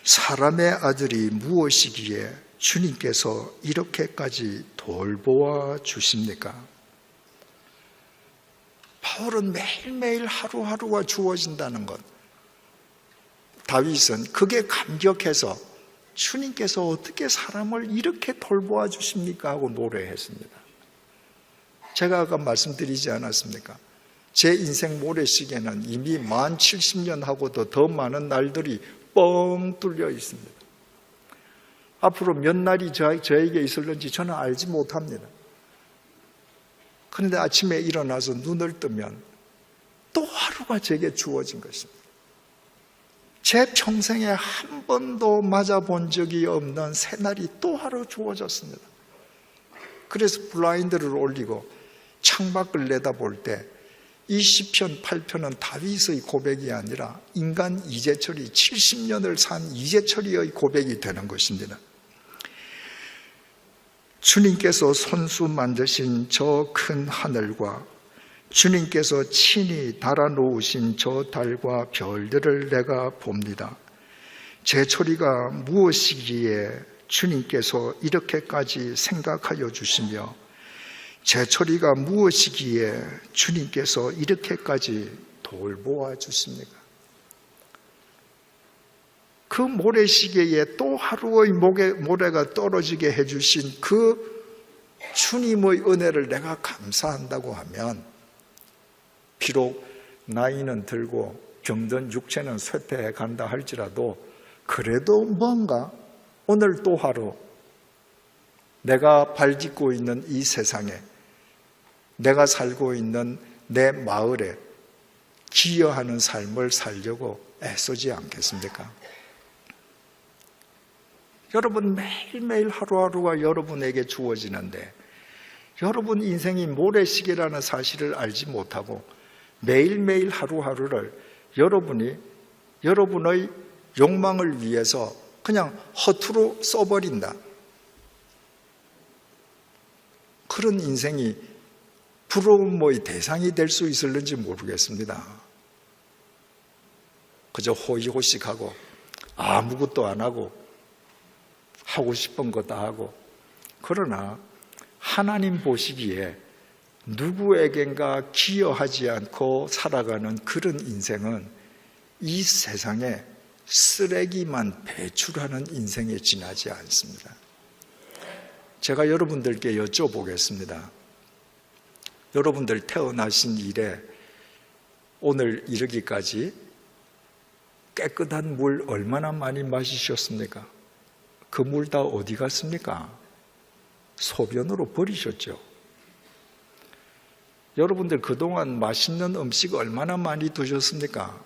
사람의 아들이 무엇이기에 주님께서 이렇게까지 돌보아 주십니까? 바울은 매일매일 하루하루가 주어진다는 것, 다윗은 그게 감격해서 주님께서 어떻게 사람을 이렇게 돌보아 주십니까? 하고 노래했습니다. 제가 아까 말씀드리지 않았습니까? 제 인생 모래시계는 이미 만 70년 하고도 더 많은 날들이 뻥 뚫려 있습니다. 앞으로 몇 날이 저에게 있을는지 저는 알지 못합니다. 그런데 아침에 일어나서 눈을 뜨면 또 하루가 제게 주어진 것입니다. 제 평생에 한 번도 맞아본 적이 없는 새날이 또 하루 주어졌습니다. 그래서 블라인드를 올리고 창밖을 내다볼 때 이 시편 8편은 다윗의 고백이 아니라 인간 이재철이 70년을 산 이재철이의 고백이 되는 것입니다. 주님께서 손수 만드신 저 큰 하늘과 주님께서 친히 달아놓으신 저 달과 별들을 내가 봅니다. 제철이가 무엇이기에 주님께서 이렇게까지 생각하여 주시며 제철이가 무엇이기에 주님께서 이렇게까지 돌보아 주십니까? 그 모래시계에 또 하루의 모래가 떨어지게 해주신 그 주님의 은혜를 내가 감사한다고 하면 비록 나이는 들고 병든 육체는 쇠퇴해 간다 할지라도 그래도 뭔가 오늘 또 하루 내가 발딛고 있는 이 세상에 내가 살고 있는 내 마을에 기여하는 삶을 살려고 애쓰지 않겠습니까? 여러분 매일매일 하루하루가 여러분에게 주어지는데 여러분 인생이 모래시계라는 사실을 알지 못하고 매일매일 하루하루를 여러분의 욕망을 위해서 그냥 허투루 써버린다. 그런 인생이 부러움의 대상이 될 수 있을는지 모르겠습니다. 그저 호의호식하고 아무것도 안 하고 하고 싶은 거 다 하고 그러나 하나님 보시기에 누구에겐가 기여하지 않고 살아가는 그런 인생은 이 세상에 쓰레기만 배출하는 인생에 지나지 않습니다. 제가 여러분들께 여쭤보겠습니다. 여러분들 태어나신 이래 오늘 이르기까지 깨끗한 물 얼마나 많이 마시셨습니까? 그 물 다 어디 갔습니까? 소변으로 버리셨죠. 여러분들 그동안 맛있는 음식 얼마나 많이 드셨습니까?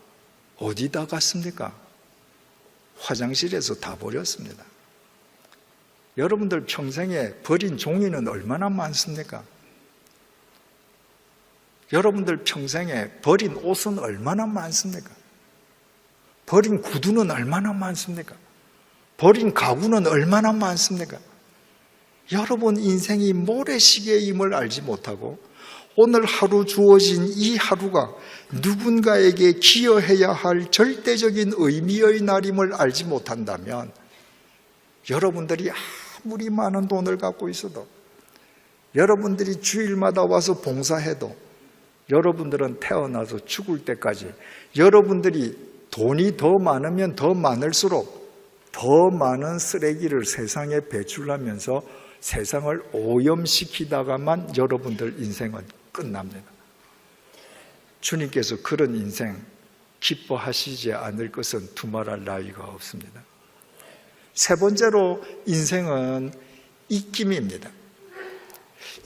어디다 갔습니까? 화장실에서 다 버렸습니다. 여러분들 평생에 버린 종이는 얼마나 많습니까? 여러분들 평생에 버린 옷은 얼마나 많습니까? 버린 구두는 얼마나 많습니까? 버린 가구는 얼마나 많습니까? 여러분 인생이 모래시계임을 알지 못하고 오늘 하루 주어진 이 하루가 누군가에게 기여해야 할 절대적인 의미의 날임을 알지 못한다면 여러분들이 아무리 많은 돈을 갖고 있어도 여러분들이 주일마다 와서 봉사해도 여러분들은 태어나서 죽을 때까지 여러분들이 돈이 더 많으면 더 많을수록 더 많은 쓰레기를 세상에 배출하면서 세상을 오염시키다가만 여러분들 인생은 끝납니다. 주님께서 그런 인생 기뻐하시지 않을 것은 두말할 나위가 없습니다. 세 번째로 인생은 입김입니다.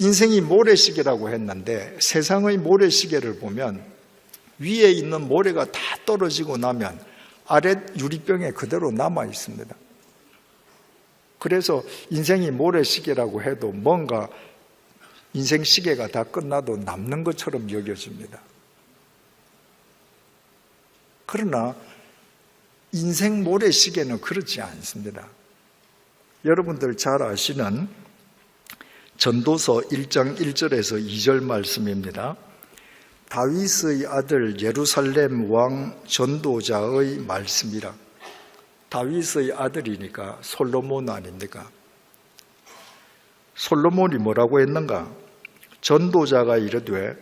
인생이 모래시계라고 했는데 세상의 모래시계를 보면 위에 있는 모래가 다 떨어지고 나면 아래 유리병에 그대로 남아 있습니다. 그래서 인생이 모래시계라고 해도 뭔가 인생 시계가 다 끝나도 남는 것처럼 여겨집니다. 그러나 인생 모래시계는 그렇지 않습니다. 여러분들 잘 아시는 전도서 1장 1절에서 2절 말씀입니다. 다윗의 아들 예루살렘 왕 전도자의 말씀이라. 다윗의 아들이니까 솔로몬 아닙니까? 솔로몬이 뭐라고 했는가? 전도자가 이르되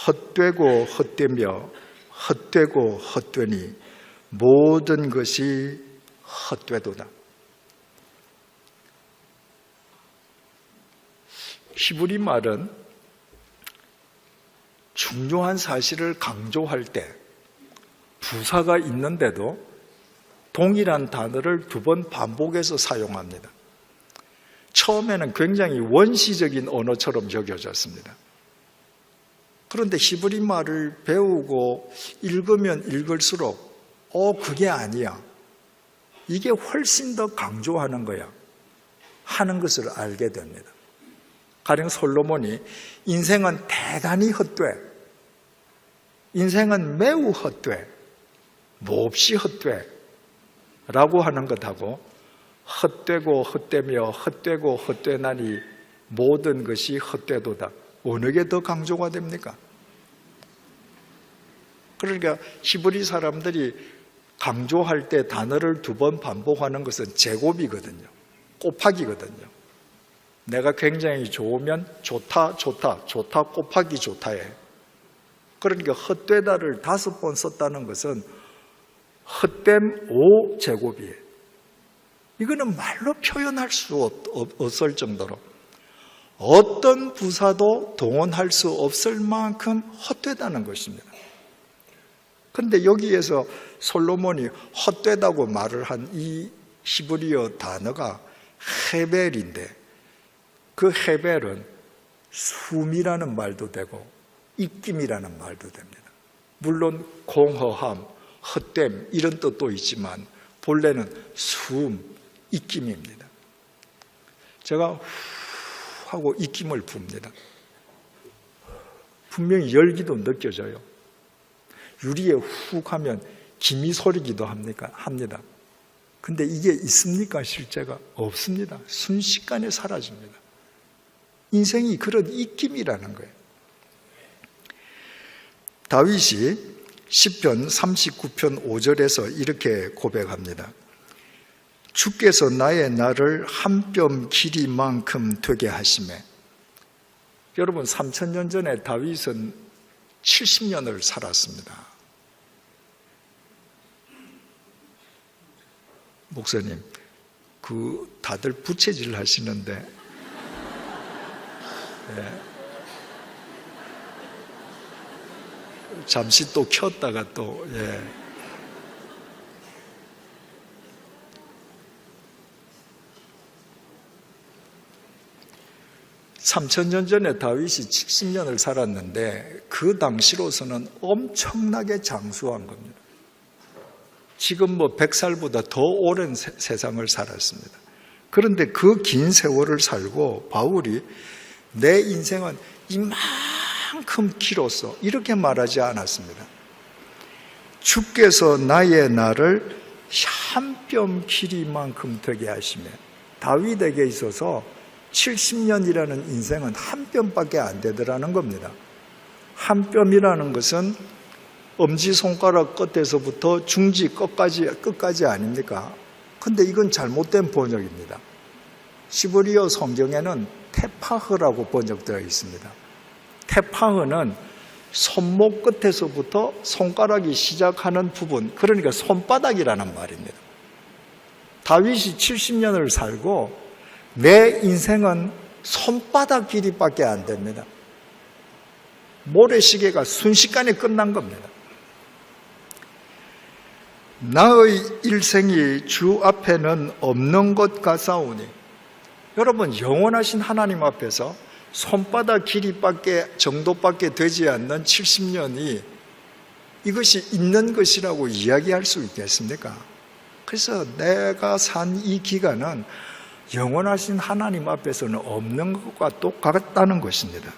헛되고 헛되며 헛되고 헛되니 모든 것이 헛되도다. 히브리 말은 중요한 사실을 강조할 때 부사가 있는데도 동일한 단어를 2번 반복해서 사용합니다. 처음에는 굉장히 원시적인 언어처럼 여겨졌습니다. 그런데 히브리 말을 배우고 읽으면 읽을수록 그게 아니야. 이게 훨씬 더 강조하는 거야. 하는 것을 알게 됩니다. 가령 솔로몬이 인생은 대단히 헛돼. 인생은 매우 헛돼. 몹시 헛돼. 라고 하는 것하고 헛되고 헛되며 헛되고 헛되나니 모든 것이 헛되도다. 어느 게 더 강조가 됩니까? 그러니까 히브리 사람들이 강조할 때 단어를 2번 반복하는 것은 제곱이거든요. 곱하기거든요. 내가 굉장히 좋으면 좋다, 좋다, 좋다, 곱하기 좋다에. 그러니까 헛되다를 5번 썼다는 것은 헛됨 5제곱이에요. 이거는 말로 표현할 수 없을 정도로 어떤 부사도 동원할 수 없을 만큼 헛되다는 것입니다. 그런데 여기에서 솔로몬이 헛되다고 말을 한 이 히브리어 단어가 헤벨인데 그 헤벨은 숨이라는 말도 되고 입김이라는 말도 됩니다. 물론 공허함, 헛됨 이런 뜻도 있지만 본래는 숨, 입김입니다. 제가 후 하고 입김을 붑니다. 분명히 열기도 느껴져요. 유리에 훅 하면 김이 소리기도 합니다. 근데 이게 있습니까? 실제가 없습니다. 순식간에 사라집니다. 인생이 그런 입김이라는 거예요. 다윗이 시편 39편 5절에서 이렇게 고백합니다. 주께서 나의 날을 한 뼘 길이만큼 되게 하시매. 여러분 3000년 전에 다윗은 70년을 살았습니다. 목사님, 다들 부채질 하시는데 잠시 또 켰다가 또 3000년 전에 다윗이 70년을 살았는데 그 당시로서는 엄청나게 장수한 겁니다. 지금 100살보다 더 오랜 세상을 살았습니다. 그런데 그 긴 세월을 살고 바울이 내 인생은 이만큼 길었어 이렇게 말하지 않았습니다. 주께서 나의 날을 한 뼘 길이만큼 되게 하시며 다윗에게 있어서 70년이라는 인생은 한 뼘밖에 안 되더라는 겁니다. 한 뼘이라는 것은 엄지손가락 끝에서부터 중지 끝까지 아닙니까? 근데 이건 잘못된 번역입니다. 시브리어 성경에는 테파흐라고 번역되어 있습니다. 테파흐는 손목 끝에서부터 손가락이 시작하는 부분, 그러니까 손바닥이라는 말입니다. 다윗이 70년을 살고 내 인생은 손바닥 길이밖에 안 됩니다. 모래시계가 순식간에 끝난 겁니다. 나의 일생이 주 앞에는 없는 것 같사오니. 여러분, 영원하신 하나님 앞에서 손바닥 정도밖에 되지 않는 70년이 이것이 있는 것이라고 이야기할 수 있겠습니까? 그래서 내가 산 이 기간은 영원하신 하나님 앞에서는 없는 것과 똑같다는 것입니다.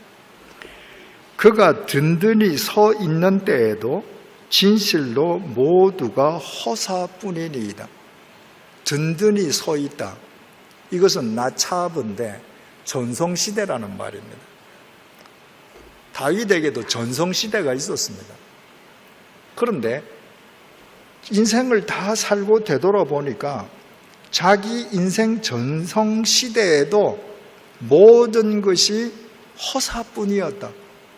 그가 든든히 서 있는 때에도 진실로 모두가 허사뿐이니이다. 든든히 서 있다. 이것은 나차աբ인데 전성시대라는 말입니다. 다윗에게도 전성시대가 있었습니다. 그런데 인생을 다 살고 되돌아보니까 자기 인생 전성시대에도 모든 것이 허사뿐이었다.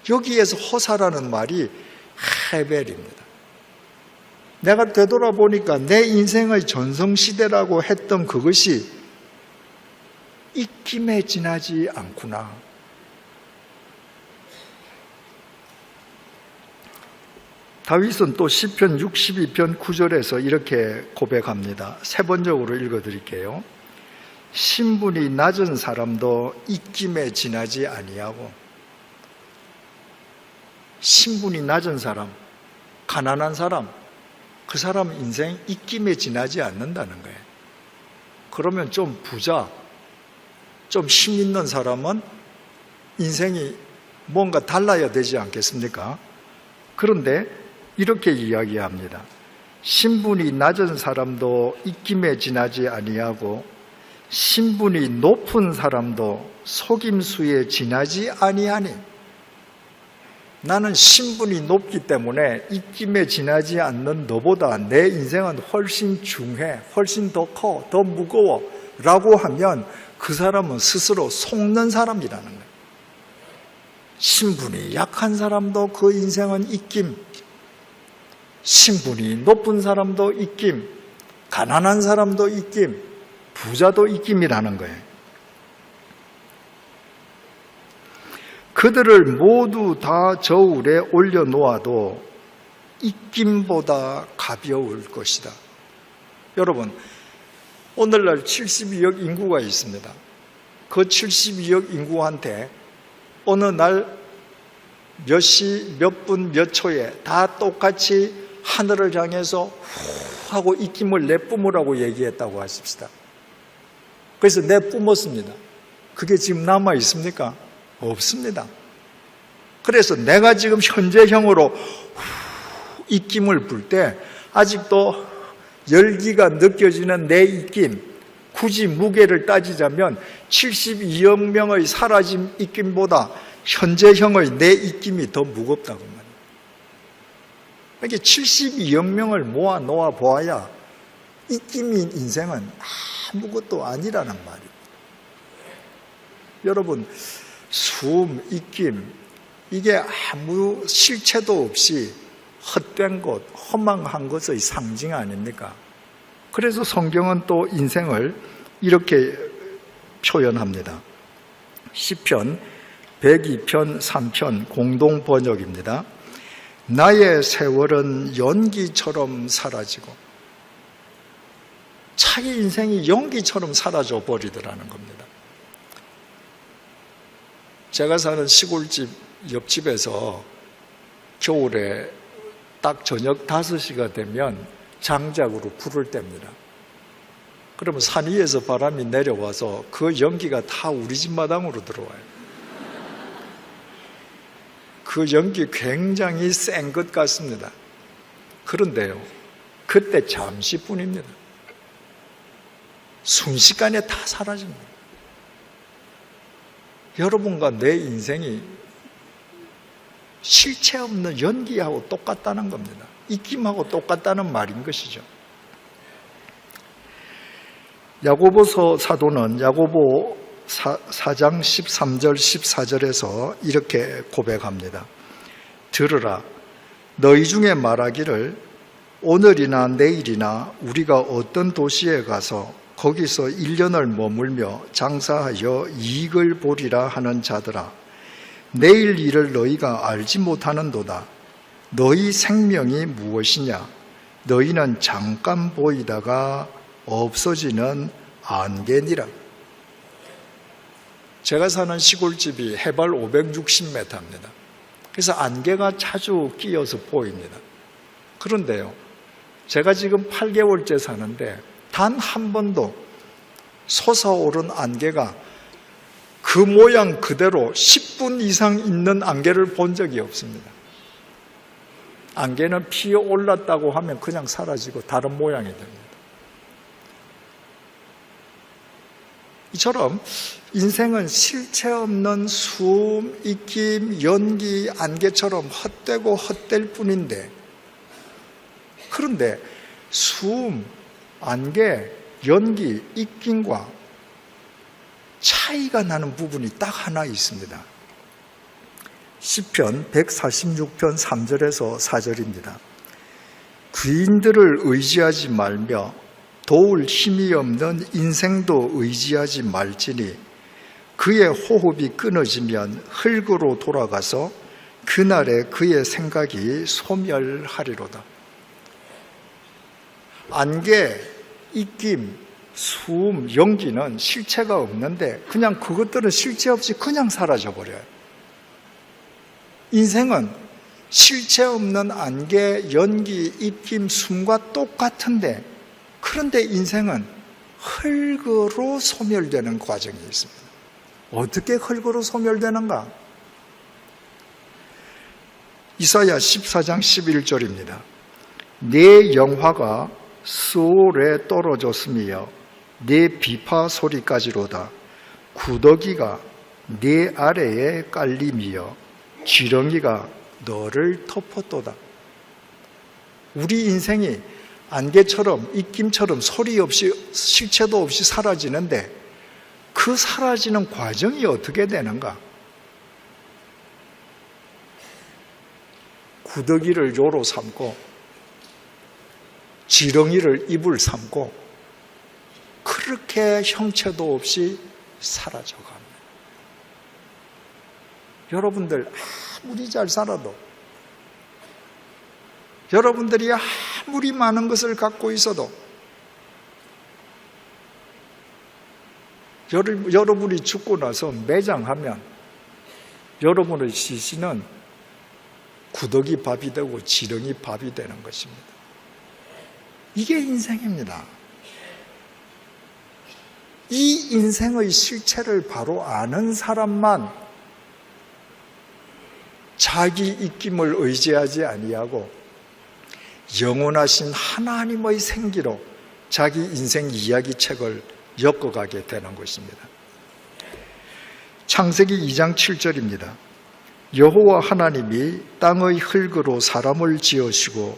여기에서 허사라는 말이 헤벨입니다. 내가 되돌아보니까 내 인생의 전성시대라고 했던 그것이 입김에 지나지 않구나. 다윗은 또 시편 62편 9절에서 이렇게 고백합니다. 세 번역으로 읽어드릴게요. 신분이 낮은 사람도 입김에 지나지 아니하고, 신분이 낮은 사람, 가난한 사람, 그 사람 인생 입김에 지나지 않는다는 거예요. 그러면 좀 부자, 좀 힘 있는 사람은 인생이 뭔가 달라야 되지 않겠습니까? 그런데 이렇게 이야기합니다. 신분이 낮은 사람도 입김에 지나지 아니하고 신분이 높은 사람도 속임수에 지나지 아니하니. 나는 신분이 높기 때문에 입김에 지나지 않는 너보다 내 인생은 훨씬 중해, 훨씬 더 커, 더 무거워 라고 하면 그 사람은 스스로 속는 사람이라는 거예요. 신분이 약한 사람도 그 인생은 입김, 신분이 높은 사람도 입김, 가난한 사람도 입김, 부자도 입김이라는 거예요. 그들을 모두 다 저울에 올려놓아도 입김보다 가벼울 것이다. 여러분, 오늘날 72억 인구가 있습니다. 그 72억 인구한테 어느 날 몇 시, 몇 분, 몇 초에 다 똑같이 하늘을 향해서 후 하고 입김을 내뿜으라고 얘기했다고 하십시다. 그래서 내뿜었습니다. 그게 지금 남아 있습니까? 없습니다. 그래서 내가 지금 현재형으로 입김을 불 때 아직도 열기가 느껴지는 내 입김, 굳이 무게를 따지자면 72억 명의 사라진 입김보다 현재형의 내 입김이 더 무겁다고 말이에요. 이렇게 72억 명을 모아 놓아 보아야 입김인 인생은 아무것도 아니라는 말이에요. 여러분, 숨, 입김, 이게 아무 실체도 없이 헛된 것, 허망한 것의 상징 아닙니까? 그래서 성경은 또 인생을 이렇게 표현합니다. 시편 102편 3편 공동 번역입니다. 나의 세월은 연기처럼 사라지고, 자기 인생이 연기처럼 사라져 버리더라는 겁니다. 제가 사는 시골집 옆집에서 겨울에 딱 저녁 5시가 되면 장작으로 불을 뗍니다. 그러면 산 위에서 바람이 내려와서 그 연기가 다 우리 집 마당으로 들어와요. 그 연기 굉장히 센 것 같습니다. 그런데요, 그때 잠시뿐입니다. 순식간에 다 사라집니다. 여러분과 내 인생이 실체 없는 연기하고 똑같다는 겁니다. 입김하고 똑같다는 말인 것이죠. 야고보서 사도는 야고보 4장 13절 14절에서 이렇게 고백합니다. 들으라, 너희 중에 말하기를 오늘이나 내일이나 우리가 어떤 도시에 가서 거기서 1년을 머물며 장사하여 이익을 보리라 하는 자들아, 내일 일을 너희가 알지 못하는도다. 너희 생명이 무엇이냐? 너희는 잠깐 보이다가 없어지는 안개니라. 제가 사는 시골집이 해발 560m입니다. 그래서 안개가 자주 끼어서 보입니다. 그런데요, 제가 지금 8개월째 사는데 단 한 번도 솟아오른 안개가 그 모양 그대로 10분 이상 있는 안개를 본 적이 없습니다. 안개는 피어 올랐다고 하면 그냥 사라지고 다른 모양이 됩니다. 이처럼 인생은 실체 없는 숨, 입김, 연기, 안개처럼 헛되고 헛될 뿐인데, 그런데 숨, 안개, 연기, 입김과 차이가 나는 부분이 딱 하나 있습니다. 시편 146편 3절에서 4절입니다. 부인들을 의지하지 말며 도울 힘이 없는 인생도 의지하지 말지니 그의 호흡이 끊어지면 흙으로 돌아가서 그날에 그의 생각이 소멸하리로다. 안개, 입김, 수음, 연기는 실체가 없는데 그냥 그것들은 실체 없이 그냥 사라져버려요. 인생은 실체 없는 안개, 연기, 입김, 숨과 똑같은데 그런데 인생은 흙으로 소멸되는 과정이 있습니다. 어떻게 흙으로 소멸되는가? 이사야 14장 11절입니다. 내 영화가 스올에 떨어졌으며 내 비파 소리까지로다. 구더기가 내 아래에 깔림이여 지렁이가 너를 덮었도다. 우리 인생이 안개처럼 입김처럼 소리 없이 실체도 없이 사라지는데 그 사라지는 과정이 어떻게 되는가? 구더기를 요로 삼고 지렁이를 입을 삼고 그렇게 형체도 없이 사라져갑니다. 여러분들 아무리 잘 살아도 여러분들이 아무리 많은 것을 갖고 있어도 여러분이 죽고 나서 매장하면 여러분의 시신은 구더기 밥이 되고 지렁이 밥이 되는 것입니다. 이게 인생입니다. 이 인생의 실체를 바로 아는 사람만 자기 입김을 의지하지 아니하고 영원하신 하나님의 생기로 자기 인생 이야기책을 엮어가게 되는 것입니다. 창세기 2장 7절입니다. 여호와 하나님이 땅의 흙으로 사람을 지으시고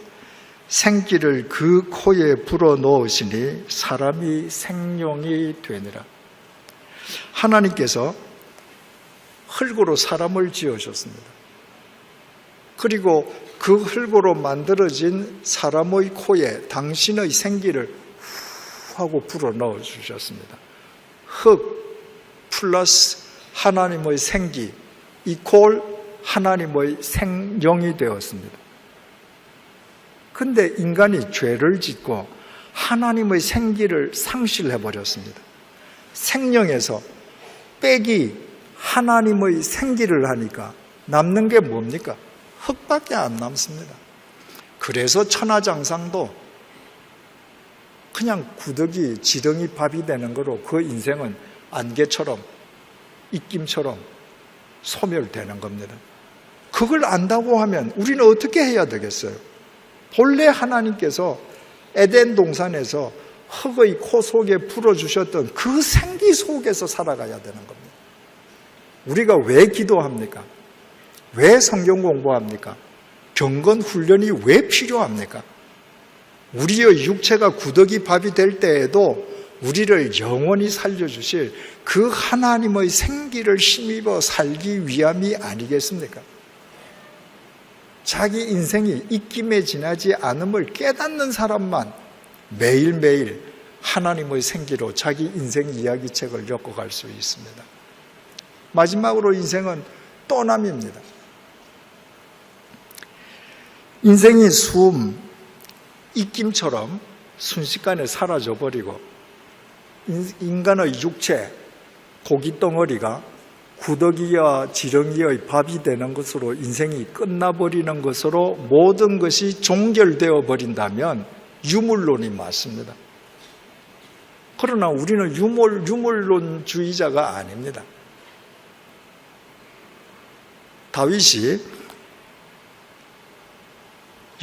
생기를 그 코에 불어넣으시니 사람이 생명이 되니라. 하나님께서 흙으로 사람을 지으셨습니다. 그리고 그 흙으로 만들어진 사람의 코에 당신의 생기를 후 하고 불어넣어 주셨습니다. 흙 플러스 하나님의 생기 이퀄 하나님의 생명이 되었습니다. 근데 인간이 죄를 짓고 하나님의 생기를 상실해버렸습니다. 생명에서 빼기 하나님의 생기를 하니까 남는 게 뭡니까? 흙밖에 안 남습니다. 그래서 천하장상도 그냥 구더기, 지렁이 밥이 되는 거로 그 인생은 안개처럼 입김처럼 소멸되는 겁니다. 그걸 안다고 하면 우리는 어떻게 해야 되겠어요? 본래 하나님께서 에덴 동산에서 흙의 코 속에 불어주셨던 그 생기 속에서 살아가야 되는 겁니다. 우리가 왜 기도합니까? 왜 성경 공부합니까? 경건 훈련이 왜 필요합니까? 우리의 육체가 구더기 밥이 될 때에도 우리를 영원히 살려주실 그 하나님의 생기를 힘입어 살기 위함이 아니겠습니까? 자기 인생이 입김에 지나지 않음을 깨닫는 사람만 매일매일 하나님의 생기로 자기 인생 이야기책을 엮어갈 수 있습니다. 마지막으로 인생은 떠남입니다. 인생이 수음, 입김처럼 순식간에 사라져버리고 인간의 육체, 고깃덩어리가 구더기와 지렁이의 밥이 되는 것으로 인생이 끝나버리는 것으로 모든 것이 종결되어 버린다면 유물론이 맞습니다. 그러나 우리는 유물론주의자가 아닙니다. 다윗이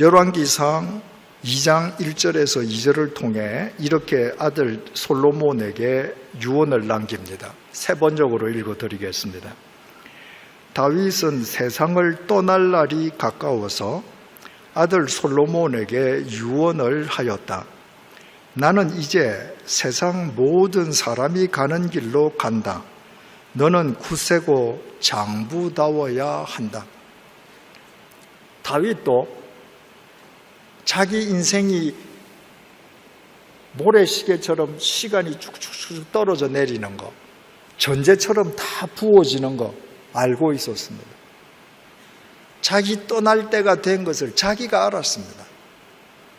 열왕기상 2장 1절에서 2절을 통해 이렇게 아들 솔로몬에게 유언을 남깁니다. 세 번역으로 읽어드리겠습니다. 다윗은 세상을 떠날 날이 가까워서 아들 솔로몬에게 유언을 하였다. 나는 이제 세상 모든 사람이 가는 길로 간다. 너는 굳세고 장부다워야 한다. 다윗도 자기 인생이 모래시계처럼 시간이 쭉쭉쭉 떨어져 내리는 거, 전제처럼 다 부어지는 거 알고 있었습니다. 자기 떠날 때가 된 것을 자기가 알았습니다.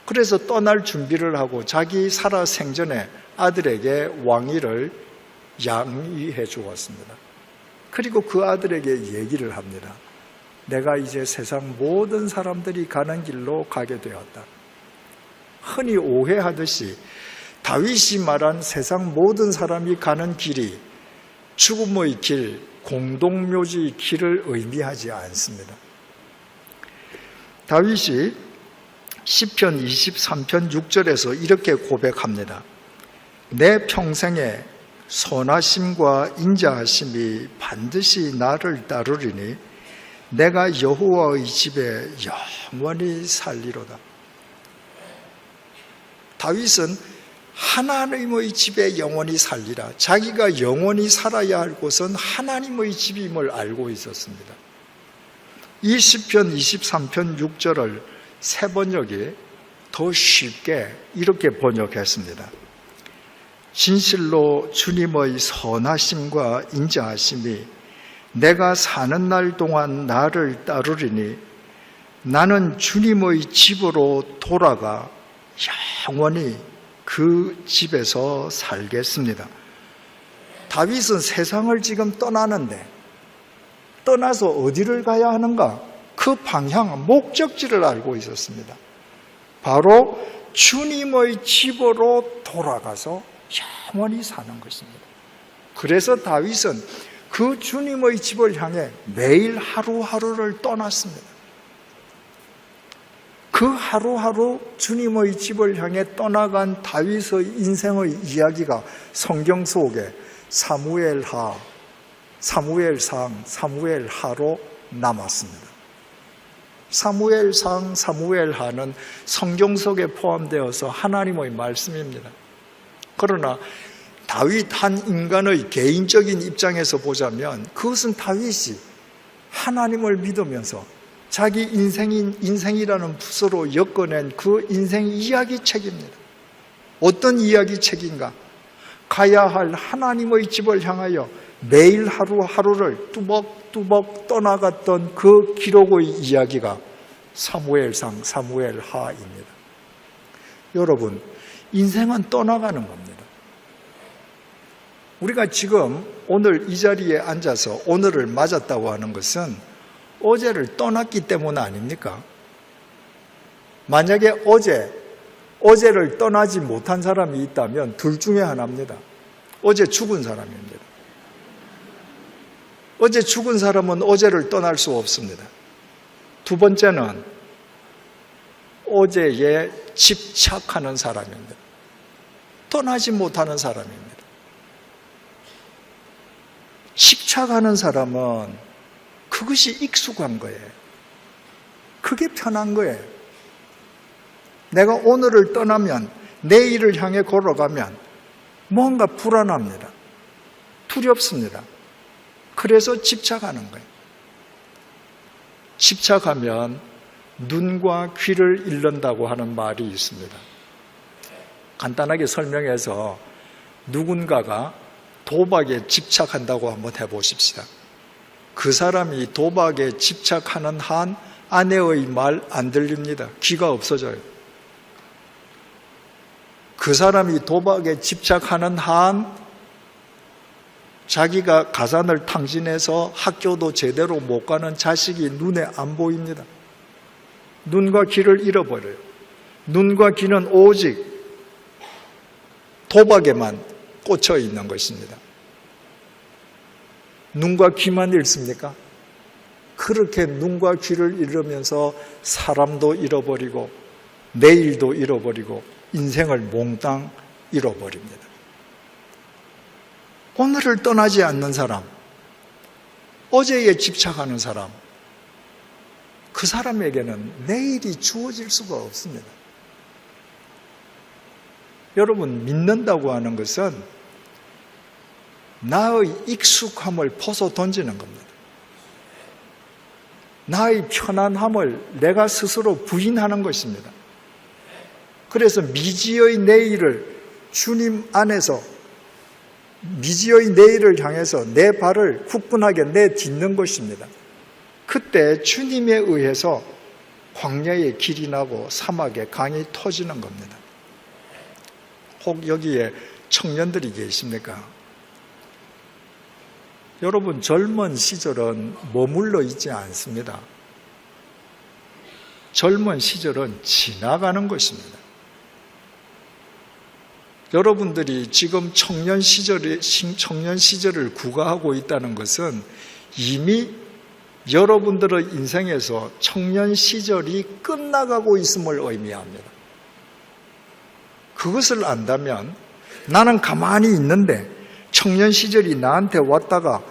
그래서 떠날 준비를 하고 자기 살아 생전에 아들에게 왕위를 양위해 주었습니다. 그리고 그 아들에게 얘기를 합니다. 내가 이제 세상 모든 사람들이 가는 길로 가게 되었다. 흔히 오해하듯이 다윗이 말한 세상 모든 사람이 가는 길이 죽음의 길, 공동묘지의 길을 의미하지 않습니다. 다윗이 시편 23편 6절에서 이렇게 고백합니다. 내 평생에 선하심과 인자하심이 반드시 나를 따르리니 내가 여호와의 집에 영원히 살리로다. 다윗은 하나님의 집에 영원히 살리라. 자기가 영원히 살아야 할 곳은 하나님의 집임을 알고 있었습니다. 이 시편 23편 6절을 새 번역이 더 쉽게 이렇게 번역했습니다. 진실로 주님의 선하심과 인자하심이 내가 사는 날 동안 나를 따르리니 나는 주님의 집으로 돌아가 영원히 그 집에서 살겠습니다. 다윗은 세상을 지금 떠나는데 떠나서 어디를 가야 하는가? 그 방향, 목적지를 알고 있었습니다. 바로 주님의 집으로 돌아가서 영원히 사는 것입니다. 그래서 다윗은 그 주님의 집을 향해 매일 하루하루를 떠났습니다. 그 하루하루 주님의 집을 향해 떠나간 다윗의 인생의 이야기가 성경 속에 사무엘하, 사무엘상, 사무엘하로 남았습니다. 사무엘상, 사무엘하는 성경 속에 포함되어서 하나님의 말씀입니다. 그러나 다윗 한 인간의 개인적인 입장에서 보자면 그것은 다윗이 하나님을 믿으면서 자기 인생이라는 붓으로 엮어낸 그 인생 이야기책입니다. 어떤 이야기책인가? 가야 할 하나님의 집을 향하여 매일 하루하루를 뚜벅뚜벅 떠나갔던 그 기록의 이야기가 사무엘상, 사무엘하입니다. 여러분, 인생은 떠나가는 겁니다. 우리가 지금 오늘 이 자리에 앉아서 오늘을 맞았다고 하는 것은 어제를 떠났기 때문 아닙니까? 만약에 어제를 떠나지 못한 사람이 있다면 둘 중에 하나입니다. 어제 죽은 사람입니다. 어제 죽은 사람은 어제를 떠날 수 없습니다. 두 번째는 어제에 집착하는 사람입니다. 떠나지 못하는 사람입니다. 집착하는 사람은 그것이 익숙한 거예요. 그게 편한 거예요. 내가 오늘을 떠나면 내일을 향해 걸어가면 뭔가 불안합니다. 두렵습니다. 그래서 집착하는 거예요. 집착하면 눈과 귀를 잃는다고 하는 말이 있습니다. 간단하게 설명해서 누군가가 도박에 집착한다고 한번 해보십시다. 그 사람이 도박에 집착하는 한 아내의 말 안 들립니다. 귀가 없어져요. 그 사람이 도박에 집착하는 한 자기가 가산을 탕진해서 학교도 제대로 못 가는 자식이 눈에 안 보입니다. 눈과 귀를 잃어버려요. 눈과 귀는 오직 도박에만 꽂혀 있는 것입니다. 눈과 귀만 잃습니까? 그렇게 눈과 귀를 잃으면서 사람도 잃어버리고 내일도 잃어버리고 인생을 몽땅 잃어버립니다. 오늘을 떠나지 않는 사람, 어제에 집착하는 사람, 그 사람에게는 내일이 주어질 수가 없습니다. 여러분, 믿는다고 하는 것은 나의 익숙함을 벗어 던지는 겁니다. 나의 편안함을 내가 스스로 부인하는 것입니다. 그래서 미지의 내일을 주님 안에서 미지의 내일을 향해서 내 발을 굳건하게 내딛는 것입니다. 그때 주님에 의해서 광야에 길이 나고 사막에 강이 터지는 겁니다. 혹 여기에 청년들이 계십니까? 여러분, 젊은 시절은 머물러 있지 않습니다. 젊은 시절은 지나가는 것입니다. 여러분들이 지금 청년 시절을 구가하고 있다는 것은 이미 여러분들의 인생에서 청년 시절이 끝나가고 있음을 의미합니다. 그것을 안다면 나는 가만히 있는데 청년 시절이 나한테 왔다가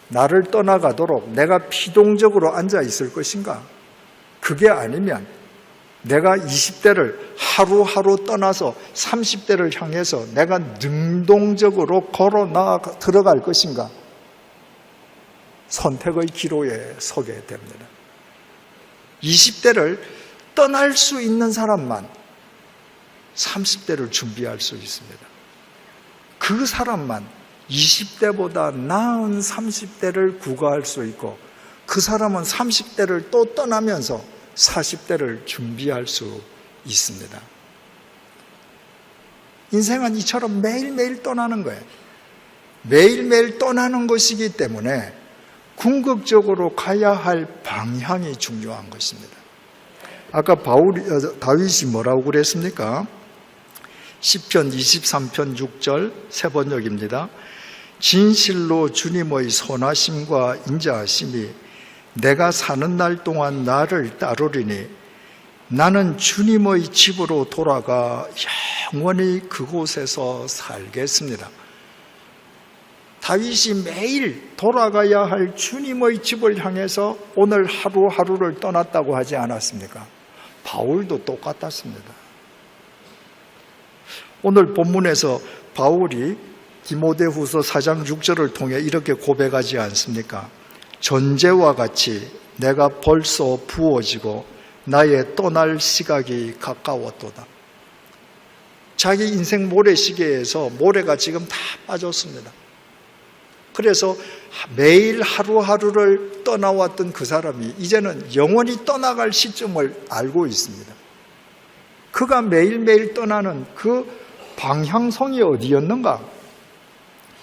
나를 떠나가도록 내가 피동적으로 앉아 있을 것인가? 그게 아니면 내가 20대를 하루하루 떠나서 30대를 향해서 내가 능동적으로 걸어 나가 들어갈 것인가? 선택의 기로에 서게 됩니다. 20대를 떠날 수 있는 사람만 30대를 준비할 수 있습니다. 그 사람만 20대보다 나은 30대를 구가할 수 있고, 그 사람은 30대를 또 떠나면서 40대를 준비할 수 있습니다. 인생은 이처럼 매일매일 떠나는 거예요. 매일매일 떠나는 것이기 때문에 궁극적으로 가야 할 방향이 중요한 것입니다. 아까 다윗이 뭐라고 그랬습니까? 시편 23편 6절 세 번역입니다. 진실로 주님의 선하심과 인자하심이 내가 사는 날 동안 나를 따르리니 나는 주님의 집으로 돌아가 영원히 그곳에서 살겠습니다. 다윗이 매일 돌아가야 할 주님의 집을 향해서 오늘 하루하루를 떠났다고 하지 않았습니까? 바울도 똑같았습니다. 오늘 본문에서 바울이 디모데후서 4장 6절을 통해 이렇게 고백하지 않습니까? 전제와 같이 내가 벌써 부어지고 나의 떠날 시각이 가까웠도다. 자기 인생 모래시계에서 모래가 지금 다 빠졌습니다. 그래서 매일 하루하루를 떠나왔던 그 사람이 이제는 영원히 떠나갈 시점을 알고 있습니다. 그가 매일매일 떠나는 그 방향성이 어디였는가?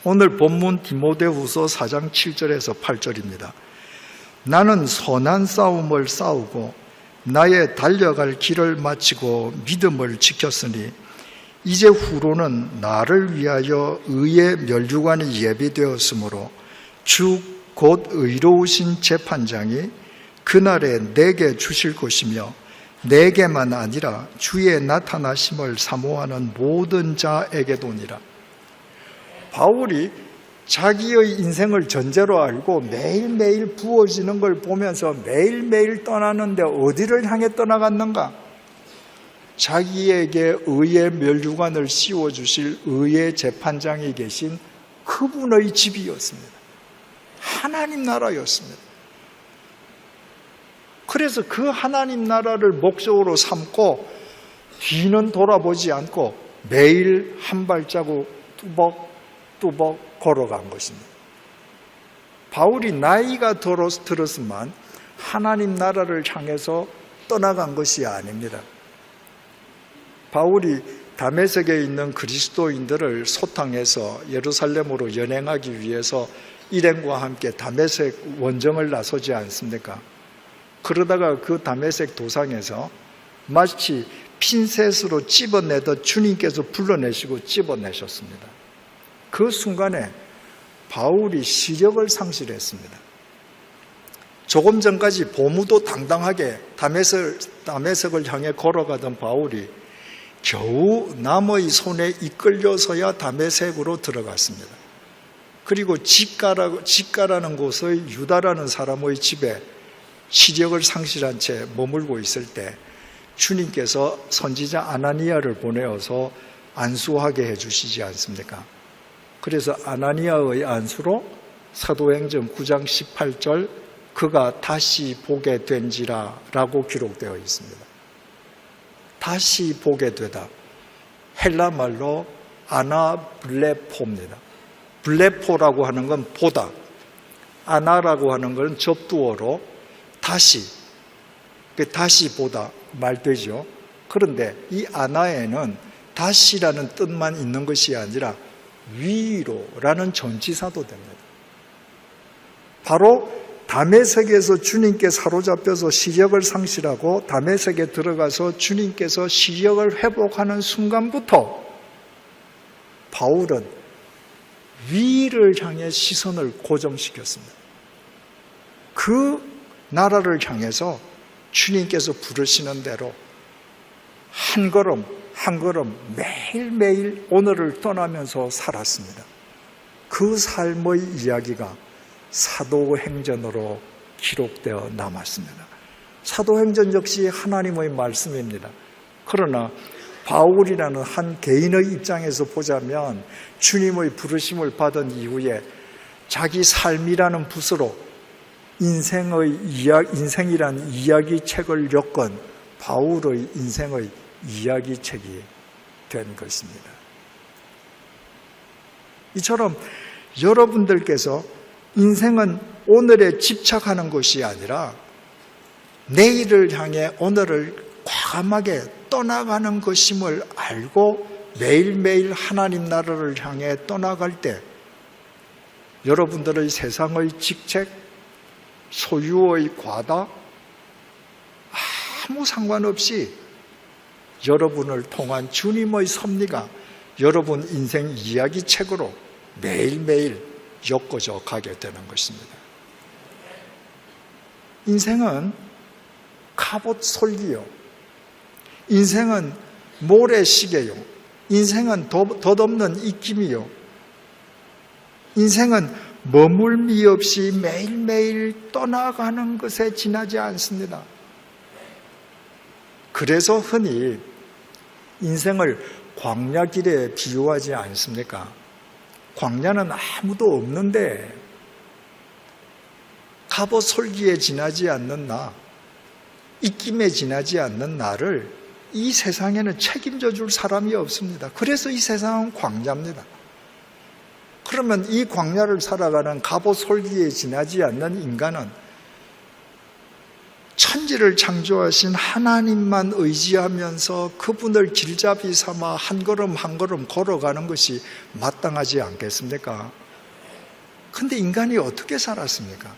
오늘 본문 디모데후서 4장 7절에서 8절입니다. 나는 선한 싸움을 싸우고 나의 달려갈 길을 마치고 믿음을 지켰으니 이제 후로는 나를 위하여 의의 면류관이 예비되었으므로 주 곧 의로우신 재판장이 그날에 내게 주실 것이며 내게만 아니라 주의 나타나심을 사모하는 모든 자에게도니라. 바울이 자기의 인생을 전제로 알고 매일매일 부어지는 걸 보면서 매일매일 떠나는데 어디를 향해 떠나갔는가? 자기에게 의의 면류관을 씌워주실 의의 재판장이 계신 그분의 집이었습니다. 하나님 나라였습니다. 그래서 그 하나님 나라를 목적으로 삼고 뒤는 돌아보지 않고 매일 한 발자국 뚜벅뚜벅 걸어간 것입니다. 바울이 나이가 들었지만 하나님 나라를 향해서 떠나간 것이 아닙니다. 바울이 다메섹에 있는 그리스도인들을 소탕해서 예루살렘으로 연행하기 위해서 일행과 함께 다메섹 원정을 나서지 않습니까? 그러다가 그 다메섹 도상에서 마치 핀셋으로 찝어내듯 주님께서 불러내시고 찝어내셨습니다. 그 순간에 바울이 시력을 상실했습니다. 조금 전까지 보무도 당당하게 다메섹을 향해 걸어가던 바울이 겨우 남의 손에 이끌려서야 다메섹으로 들어갔습니다. 그리고 집가라는 곳의 유다라는 사람의 집에 시력을 상실한 채 머물고 있을 때 주님께서 선지자 아나니아를 보내어서 안수하게 해주시지 않습니까? 그래서 아나니아의 안수로 사도행전 9장 18절 그가 다시 보게 된지라 라고 기록되어 있습니다. 다시 보게 되다. 헬라 말로 아나블레포입니다. 블레포라고 하는 건 보다, 아나라고 하는 건 접두어로 다시, 다시 보다 말되죠. 그런데 이 아나에는 다시라는 뜻만 있는 것이 아니라 위로라는 전치사도 됩니다. 바로 다메섹에서 주님께 사로잡혀서 시력을 상실하고 다메섹에 들어가서 주님께서 시력을 회복하는 순간부터 바울은 위를 향해 시선을 고정시켰습니다. 그 나라를 향해서 주님께서 부르시는 대로 한 걸음 한 걸음 매일매일 오늘을 떠나면서 살았습니다. 그 삶의 이야기가 사도행전으로 기록되어 남았습니다. 사도행전 역시 하나님의 말씀입니다. 그러나 바울이라는 한 개인의 입장에서 보자면 주님의 부르심을 받은 이후에 자기 삶이라는 붓으로 인생이란 이야기책을 엮은 바울의 인생의 이야기책이 된 것입니다. 이처럼 여러분들께서 인생은 오늘에 집착하는 것이 아니라 내일을 향해 오늘을 과감하게 떠나가는 것임을 알고 매일매일 하나님 나라를 향해 떠나갈 때 여러분들의 세상의 직책, 소유의 과다 아무 상관없이 여러분을 통한 주님의 섭리가 여러분 인생 이야기책으로 매일매일 엮어져 가게 되는 것입니다. 인생은 갑옷 솔기요. 인생은 모래시계요. 인생은 덧없는 입김이요. 인생은 머물미 없이 매일매일 떠나가는 것에 지나지 않습니다. 그래서 흔히 인생을 광야길에 비유하지 않습니까? 광야는 아무도 없는데 갑옷 솔기에 지나지 않는 나, 입김에 지나지 않는 나를 이 세상에는 책임져 줄 사람이 없습니다. 그래서 이 세상은 광야입니다. 그러면 이 광야를 살아가는 갑옷 솔기에 지나지 않는 인간은 천지를 창조하신 하나님만 의지하면서 그분을 길잡이 삼아 한 걸음 한 걸음 걸어가는 것이 마땅하지 않겠습니까? 그런데 인간이 어떻게 살았습니까?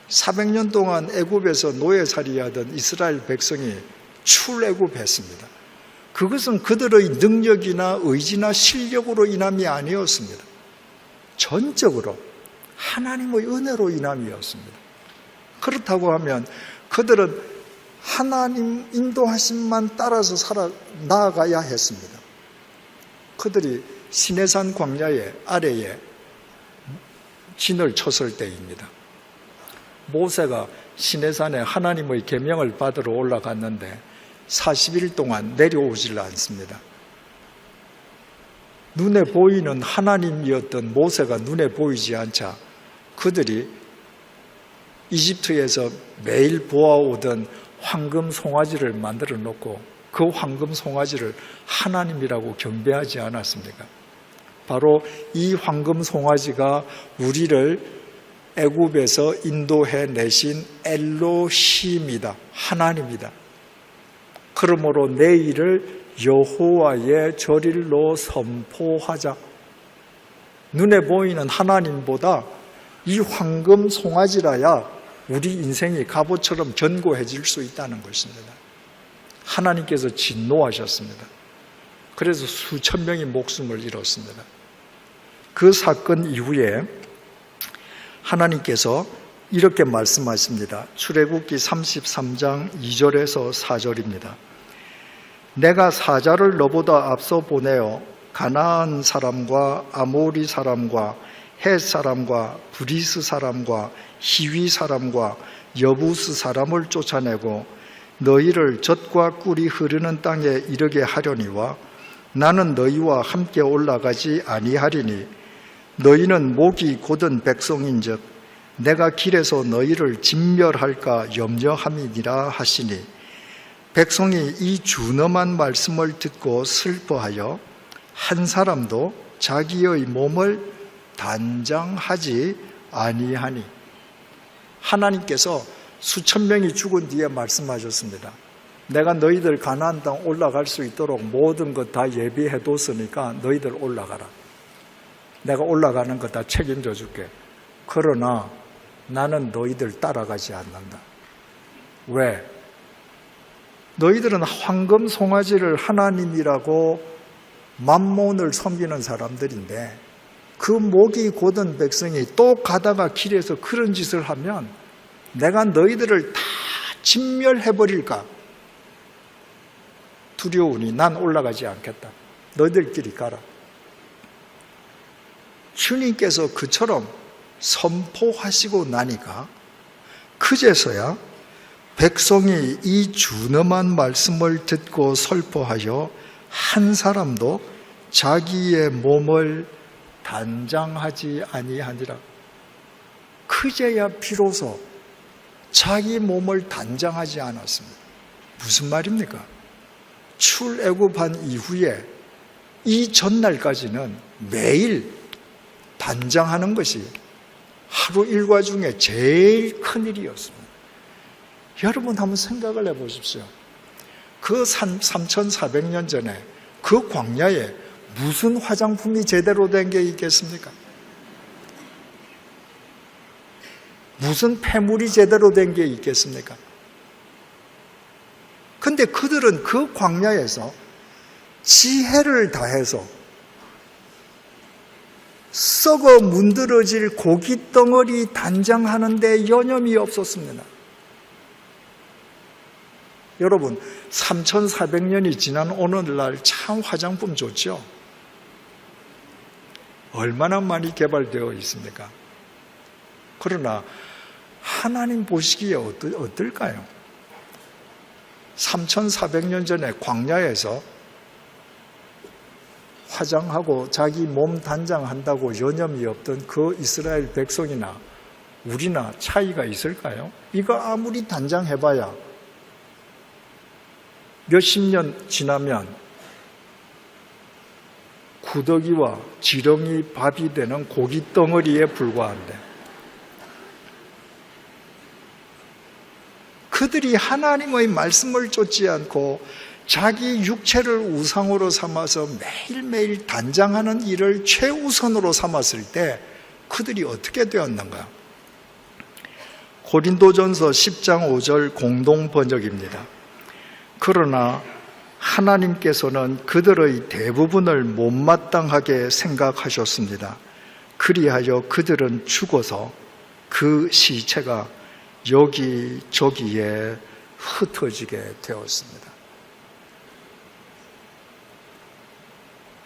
400년 동안 애굽에서 노예살이하던 이스라엘 백성이 출애굽했습니다. 그것은 그들의 능력이나 의지나 실력으로 인함이 아니었습니다. 전적으로 하나님의 은혜로 인함이었습니다. 그렇다고 하면 그들은 하나님 인도하심만 따라서 나아가야 했습니다. 그들이 시내산 광야의 아래에 진을 쳤을 때입니다. 모세가 시내산에 하나님의 계명을 받으러 올라갔는데 40일 동안 내려오질 않습니다. 눈에 보이는 하나님이었던 모세가 눈에 보이지 않자 그들이 이집트에서 매일 보아오던 황금 송아지를 만들어 놓고 그 황금 송아지를 하나님이라고 경배하지 않았습니까? 바로 이 황금 송아지가 우리를 애굽에서 인도해 내신 엘로힘이다. 하나님이다. 그러므로 내일을 여호와의 절일로 선포하자. 눈에 보이는 하나님보다 이 황금 송아지라야 우리 인생이 갑옷처럼 견고해질 수 있다는 것입니다. 하나님께서 진노하셨습니다. 그래서 수천 명이 목숨을 잃었습니다. 그 사건 이후에 하나님께서 이렇게 말씀하십니다. 출애굽기 33장 2절에서 4절입니다. 내가 사자를 너보다 앞서 보내어 가나안 사람과 아모리 사람과 헷 사람과 브리스 사람과 히위 사람과 여부스 사람을 쫓아내고 너희를 젖과 꿀이 흐르는 땅에 이르게 하려니와 나는 너희와 함께 올라가지 아니하리니 너희는 목이 곧은 백성인즉 내가 길에서 너희를 진멸할까 염려함이니라 하시니 백성이 이 준엄한 말씀을 듣고 슬퍼하여 한 사람도 자기의 몸을 단장하지 아니하니. 하나님께서 수천 명이 죽은 뒤에 말씀하셨습니다. 내가 너희들 가나안 땅 올라갈 수 있도록 모든 것 다 예비해 뒀으니까 너희들 올라가라. 내가 올라가는 거 다 책임져 줄게. 그러나 나는 너희들 따라가지 않는다. 왜? 너희들은 황금 송아지를 하나님이라고 맘몬을 섬기는 사람들인데 그 목이 곧은 백성이 또 가다가 길에서 그런 짓을 하면 내가 너희들을 다 진멸해버릴까 두려우니 난 올라가지 않겠다. 너희들끼리 가라. 주님께서 그처럼 선포하시고 나니까 그제서야 백성이 이 준엄한 말씀을 듣고 슬퍼하여 한 사람도 자기의 몸을 단장하지 아니하니라. 그제야 비로소 자기 몸을 단장하지 않았습니다. 무슨 말입니까? 출애굽한 이후에 이 전날까지는 매일 단장하는 것이 하루 일과 중에 제일 큰 일이었습니다. 여러분 한번 생각을 해보십시오. 그 3,400년 전에 그 광야에 무슨 화장품이 제대로 된 게 있겠습니까? 무슨 폐물이 제대로 된 게 있겠습니까? 근데 그들은 그 광야에서 지혜를 다해서 썩어 문드러질 고기 덩어리 단장하는 데 여념이 없었습니다. 여러분, 3,400년이 지난 오늘날 참 화장품 좋죠? 얼마나 많이 개발되어 있습니까? 그러나 하나님 보시기에 어떨까요? 3,400년 전에 광야에서 화장하고 자기 몸 단장한다고 여념이 없던 그 이스라엘 백성이나 우리나 차이가 있을까요? 이거 아무리 단장해봐야 몇십 년 지나면 구더기와 지렁이 밥이 되는 고기 덩어리에 불과한데 그들이 하나님의 말씀을 쫓지 않고 자기 육체를 우상으로 삼아서 매일매일 단장하는 일을 최우선으로 삼았을 때 그들이 어떻게 되었는가? 고린도전서 10장 5절 공동 번역입니다. 그러나 하나님께서는 그들의 대부분을 못마땅하게 생각하셨습니다. 그리하여 그들은 죽어서 그 시체가 여기저기에 흩어지게 되었습니다.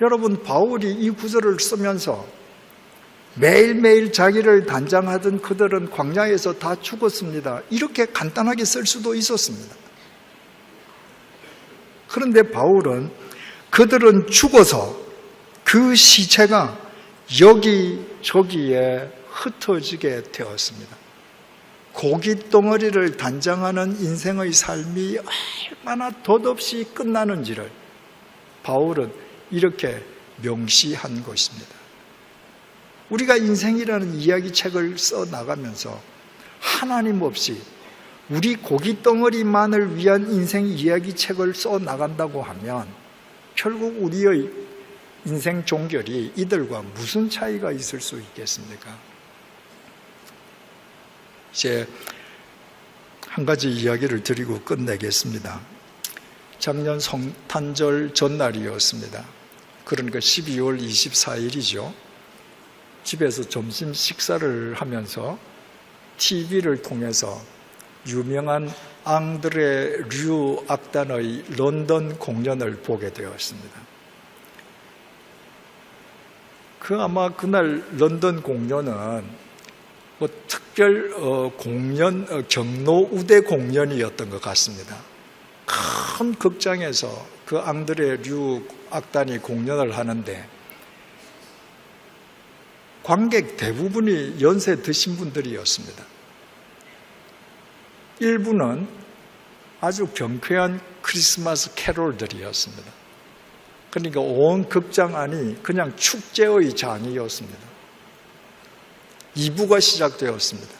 여러분, 바울이 이 구절을 쓰면서 매일매일 자기를 단장하던 그들은 광야에서 다 죽었습니다. 이렇게 간단하게 쓸 수도 있었습니다. 그런데 바울은 그들은 죽어서 그 시체가 여기저기에 흩어지게 되었습니다. 고기 덩어리를 단장하는 인생의 삶이 얼마나 덧없이 끝나는지를 바울은 이렇게 명시한 것입니다. 우리가 인생이라는 이야기책을 써나가면서 하나님 없이 우리 고기 덩어리만을 위한 인생 이야기책을 써나간다고 하면 결국 우리의 인생 종결이 이들과 무슨 차이가 있을 수 있겠습니까? 이제 한 가지 이야기를 드리고 끝내겠습니다. 작년 성탄절 전날이었습니다. 그러니까 12월 24일이죠. 집에서 점심 식사를 하면서 TV를 통해서 유명한 앙드레 류 악단의 런던 공연을 보게 되었습니다. 아마 그날 런던 공연은 뭐 특별 공연, 경로 우대 공연이었던 것 같습니다. 큰 극장에서 그 앙드레 류 악단이 공연을 하는데 관객 대부분이 연세 드신 분들이었습니다. 일부는 아주 경쾌한 크리스마스 캐롤들이었습니다. 그러니까 온 극장 안이 그냥 축제의 장이었습니다. 2부가 시작되었습니다.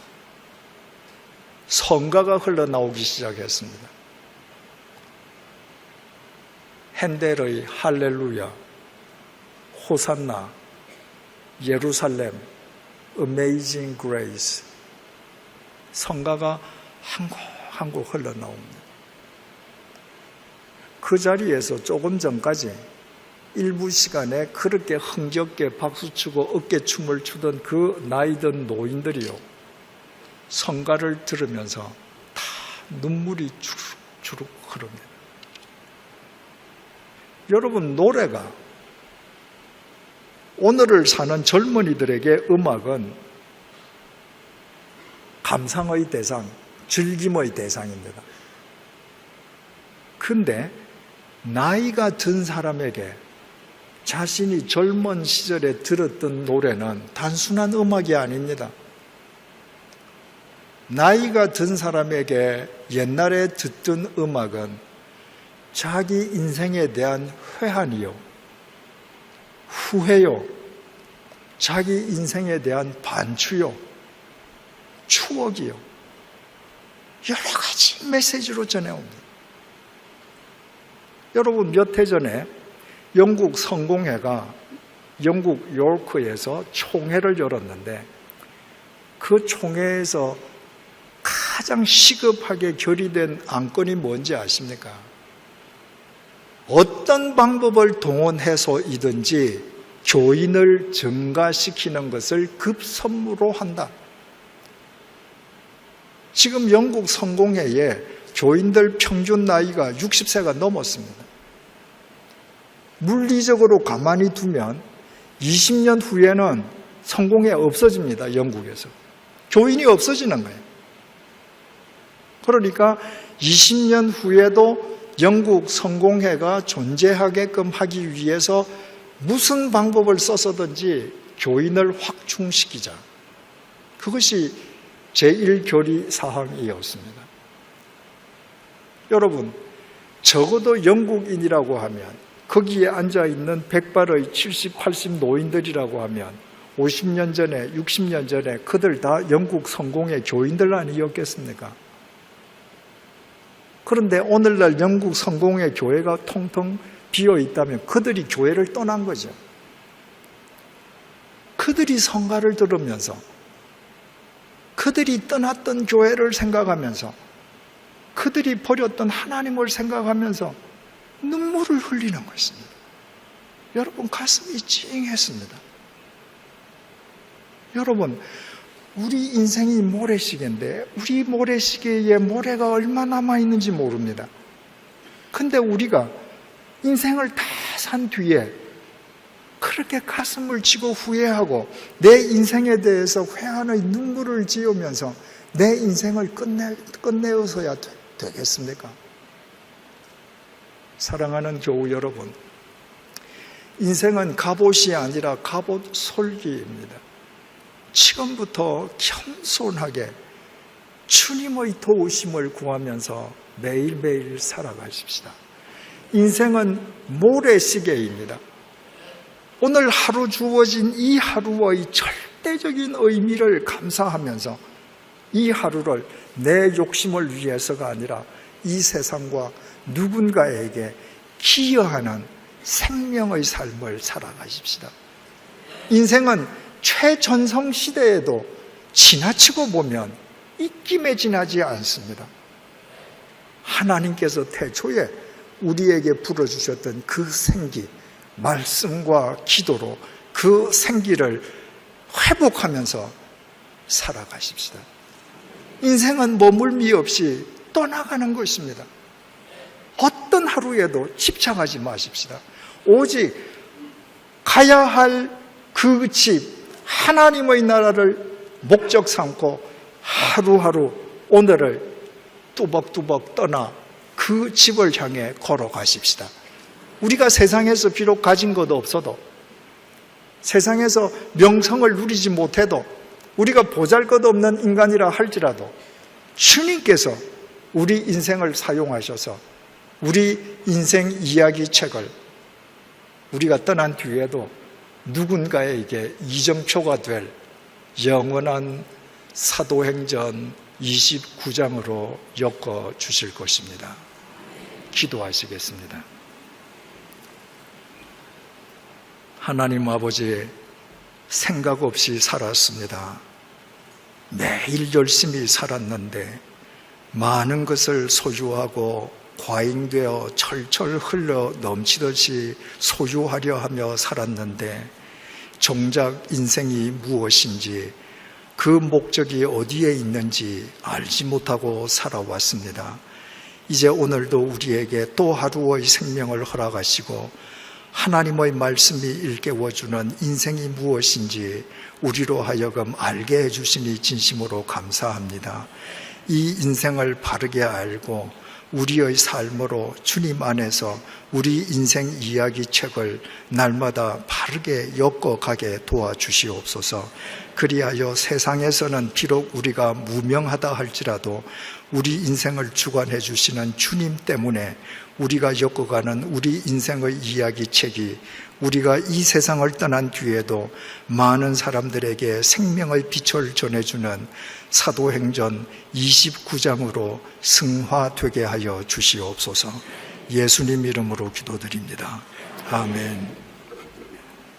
성가가 흘러나오기 시작했습니다. 핸델의 할렐루야, 호산나, 예루살렘, Amazing Grace, 성가가 한 곡 한 곡 흘러나옵니다. 그 자리에서 조금 전까지 일부 시간에 그렇게 흥겹게 박수치고 어깨춤을 추던 그 나이든 노인들이요, 성가를 들으면서 다 눈물이 주룩주룩 흐릅니다. 여러분, 노래가 오늘을 사는 젊은이들에게 음악은 감상의 대상, 즐김의 대상입니다. 근데 나이가 든 사람에게 자신이 젊은 시절에 들었던 노래는 단순한 음악이 아닙니다. 나이가 든 사람에게 옛날에 듣던 음악은 자기 인생에 대한 회한이요, 후회요, 자기 인생에 대한 반추요, 추억이요, 여러 가지 메시지로 전해옵니다. 여러분, 몇 해 전에 영국 성공회가 영국 요크에서 총회를 열었는데, 그 총회에서 가장 시급하게 결의된 안건이 뭔지 아십니까? 어떤 방법을 동원해서이든지 교인을 증가시키는 것을 급선무로 한다. 지금 영국 성공회에 교인들 평균 나이가 60세가 넘었습니다. 물리적으로 가만히 두면 20년 후에는 성공회 없어집니다. 영국에서. 교인이 없어지는 거예요. 그러니까 20년 후에도 영국 성공회가 존재하게끔 하기 위해서 무슨 방법을 써서든지 교인을 확충시키자. 그것이 제1결의 사항이었습니다. 여러분, 적어도 영국인이라고 하면, 거기에 앉아있는 백발의 70, 80 노인들이라고 하면 50년 전에, 60년 전에 그들 다 영국 성공회 교인들 아니었겠습니까? 그런데 오늘날 영국 성공회 교회가 통통 비어 있다면 그들이 교회를 떠난 거죠. 그들이 성가를 들으면서, 그들이 떠났던 교회를 생각하면서, 그들이 버렸던 하나님을 생각하면서 눈물을 흘리는 것입니다. 여러분, 가슴이 찡했습니다. 여러분, 우리 인생이 모래시계인데 우리 모래시계에 모래가 얼마 남아있는지 모릅니다. 근데 우리가 인생을 다 산 뒤에 그렇게 가슴을 치고 후회하고 내 인생에 대해서 회한의 눈물을 지으면서 내 인생을 끝내어서야 되겠습니까? 사랑하는 교우 여러분, 인생은 갑옷이 아니라 갑옷 솔기입니다. 지금부터 겸손하게 주님의 도우심을 구하면서 매일매일 살아가십시다. 인생은 모래시계입니다. 오늘 하루 주어진 이 하루의 절대적인 의미를 감사하면서 이 하루를 내 욕심을 위해서가 아니라 이 세상과 누군가에게 기여하는 생명의 삶을 살아가십시다. 인생은 최전성 시대에도 지나치고 보면 입김에 지나지 않습니다. 하나님께서 태초에 우리에게 불어주셨던 그 생기, 말씀과 기도로 그 생기를 회복하면서 살아가십시다. 인생은 머물미 없이 떠나가는 것입니다. 어떤 하루에도 집착하지 마십시다. 오직 가야 할 그 집, 하나님의 나라를 목적 삼고 하루하루 오늘을 뚜벅뚜벅 떠나 그 집을 향해 걸어가십시다. 우리가 세상에서 비록 가진 것 없어도, 세상에서 명성을 누리지 못해도, 우리가 보잘것없는 인간이라 할지라도 주님께서 우리 인생을 사용하셔서 우리 인생 이야기 책을 우리가 떠난 뒤에도 누군가에게 이정표가 될 영원한 사도행전 29장으로 엮어 주실 것입니다. 기도하시겠습니다. 하나님 아버지, 생각 없이 살았습니다. 매일 열심히 살았는데 많은 것을 소유하고 과잉되어 철철 흘러 넘치듯이 소유하려 하며 살았는데 정작 인생이 무엇인지 그 목적이 어디에 있는지 알지 못하고 살아왔습니다. 이제 오늘도 우리에게 또 하루의 생명을 허락하시고 하나님의 말씀이 일깨워주는 인생이 무엇인지 우리로 하여금 알게 해주시니 진심으로 감사합니다. 이 인생을 바르게 알고 우리의 삶으로 주님 안에서 우리 인생 이야기 책을 날마다 바르게 엮어가게 도와주시옵소서. 그리하여 세상에서는 비록 우리가 무명하다 할지라도 우리 인생을 주관해 주시는 주님 때문에 우리가 엮어가는 우리 인생의 이야기 책이 우리가 이 세상을 떠난 뒤에도 많은 사람들에게 생명의 빛을 전해주는 사도행전 29장으로 승화되게 하여 주시옵소서. 예수님 이름으로 기도드립니다. 아멘.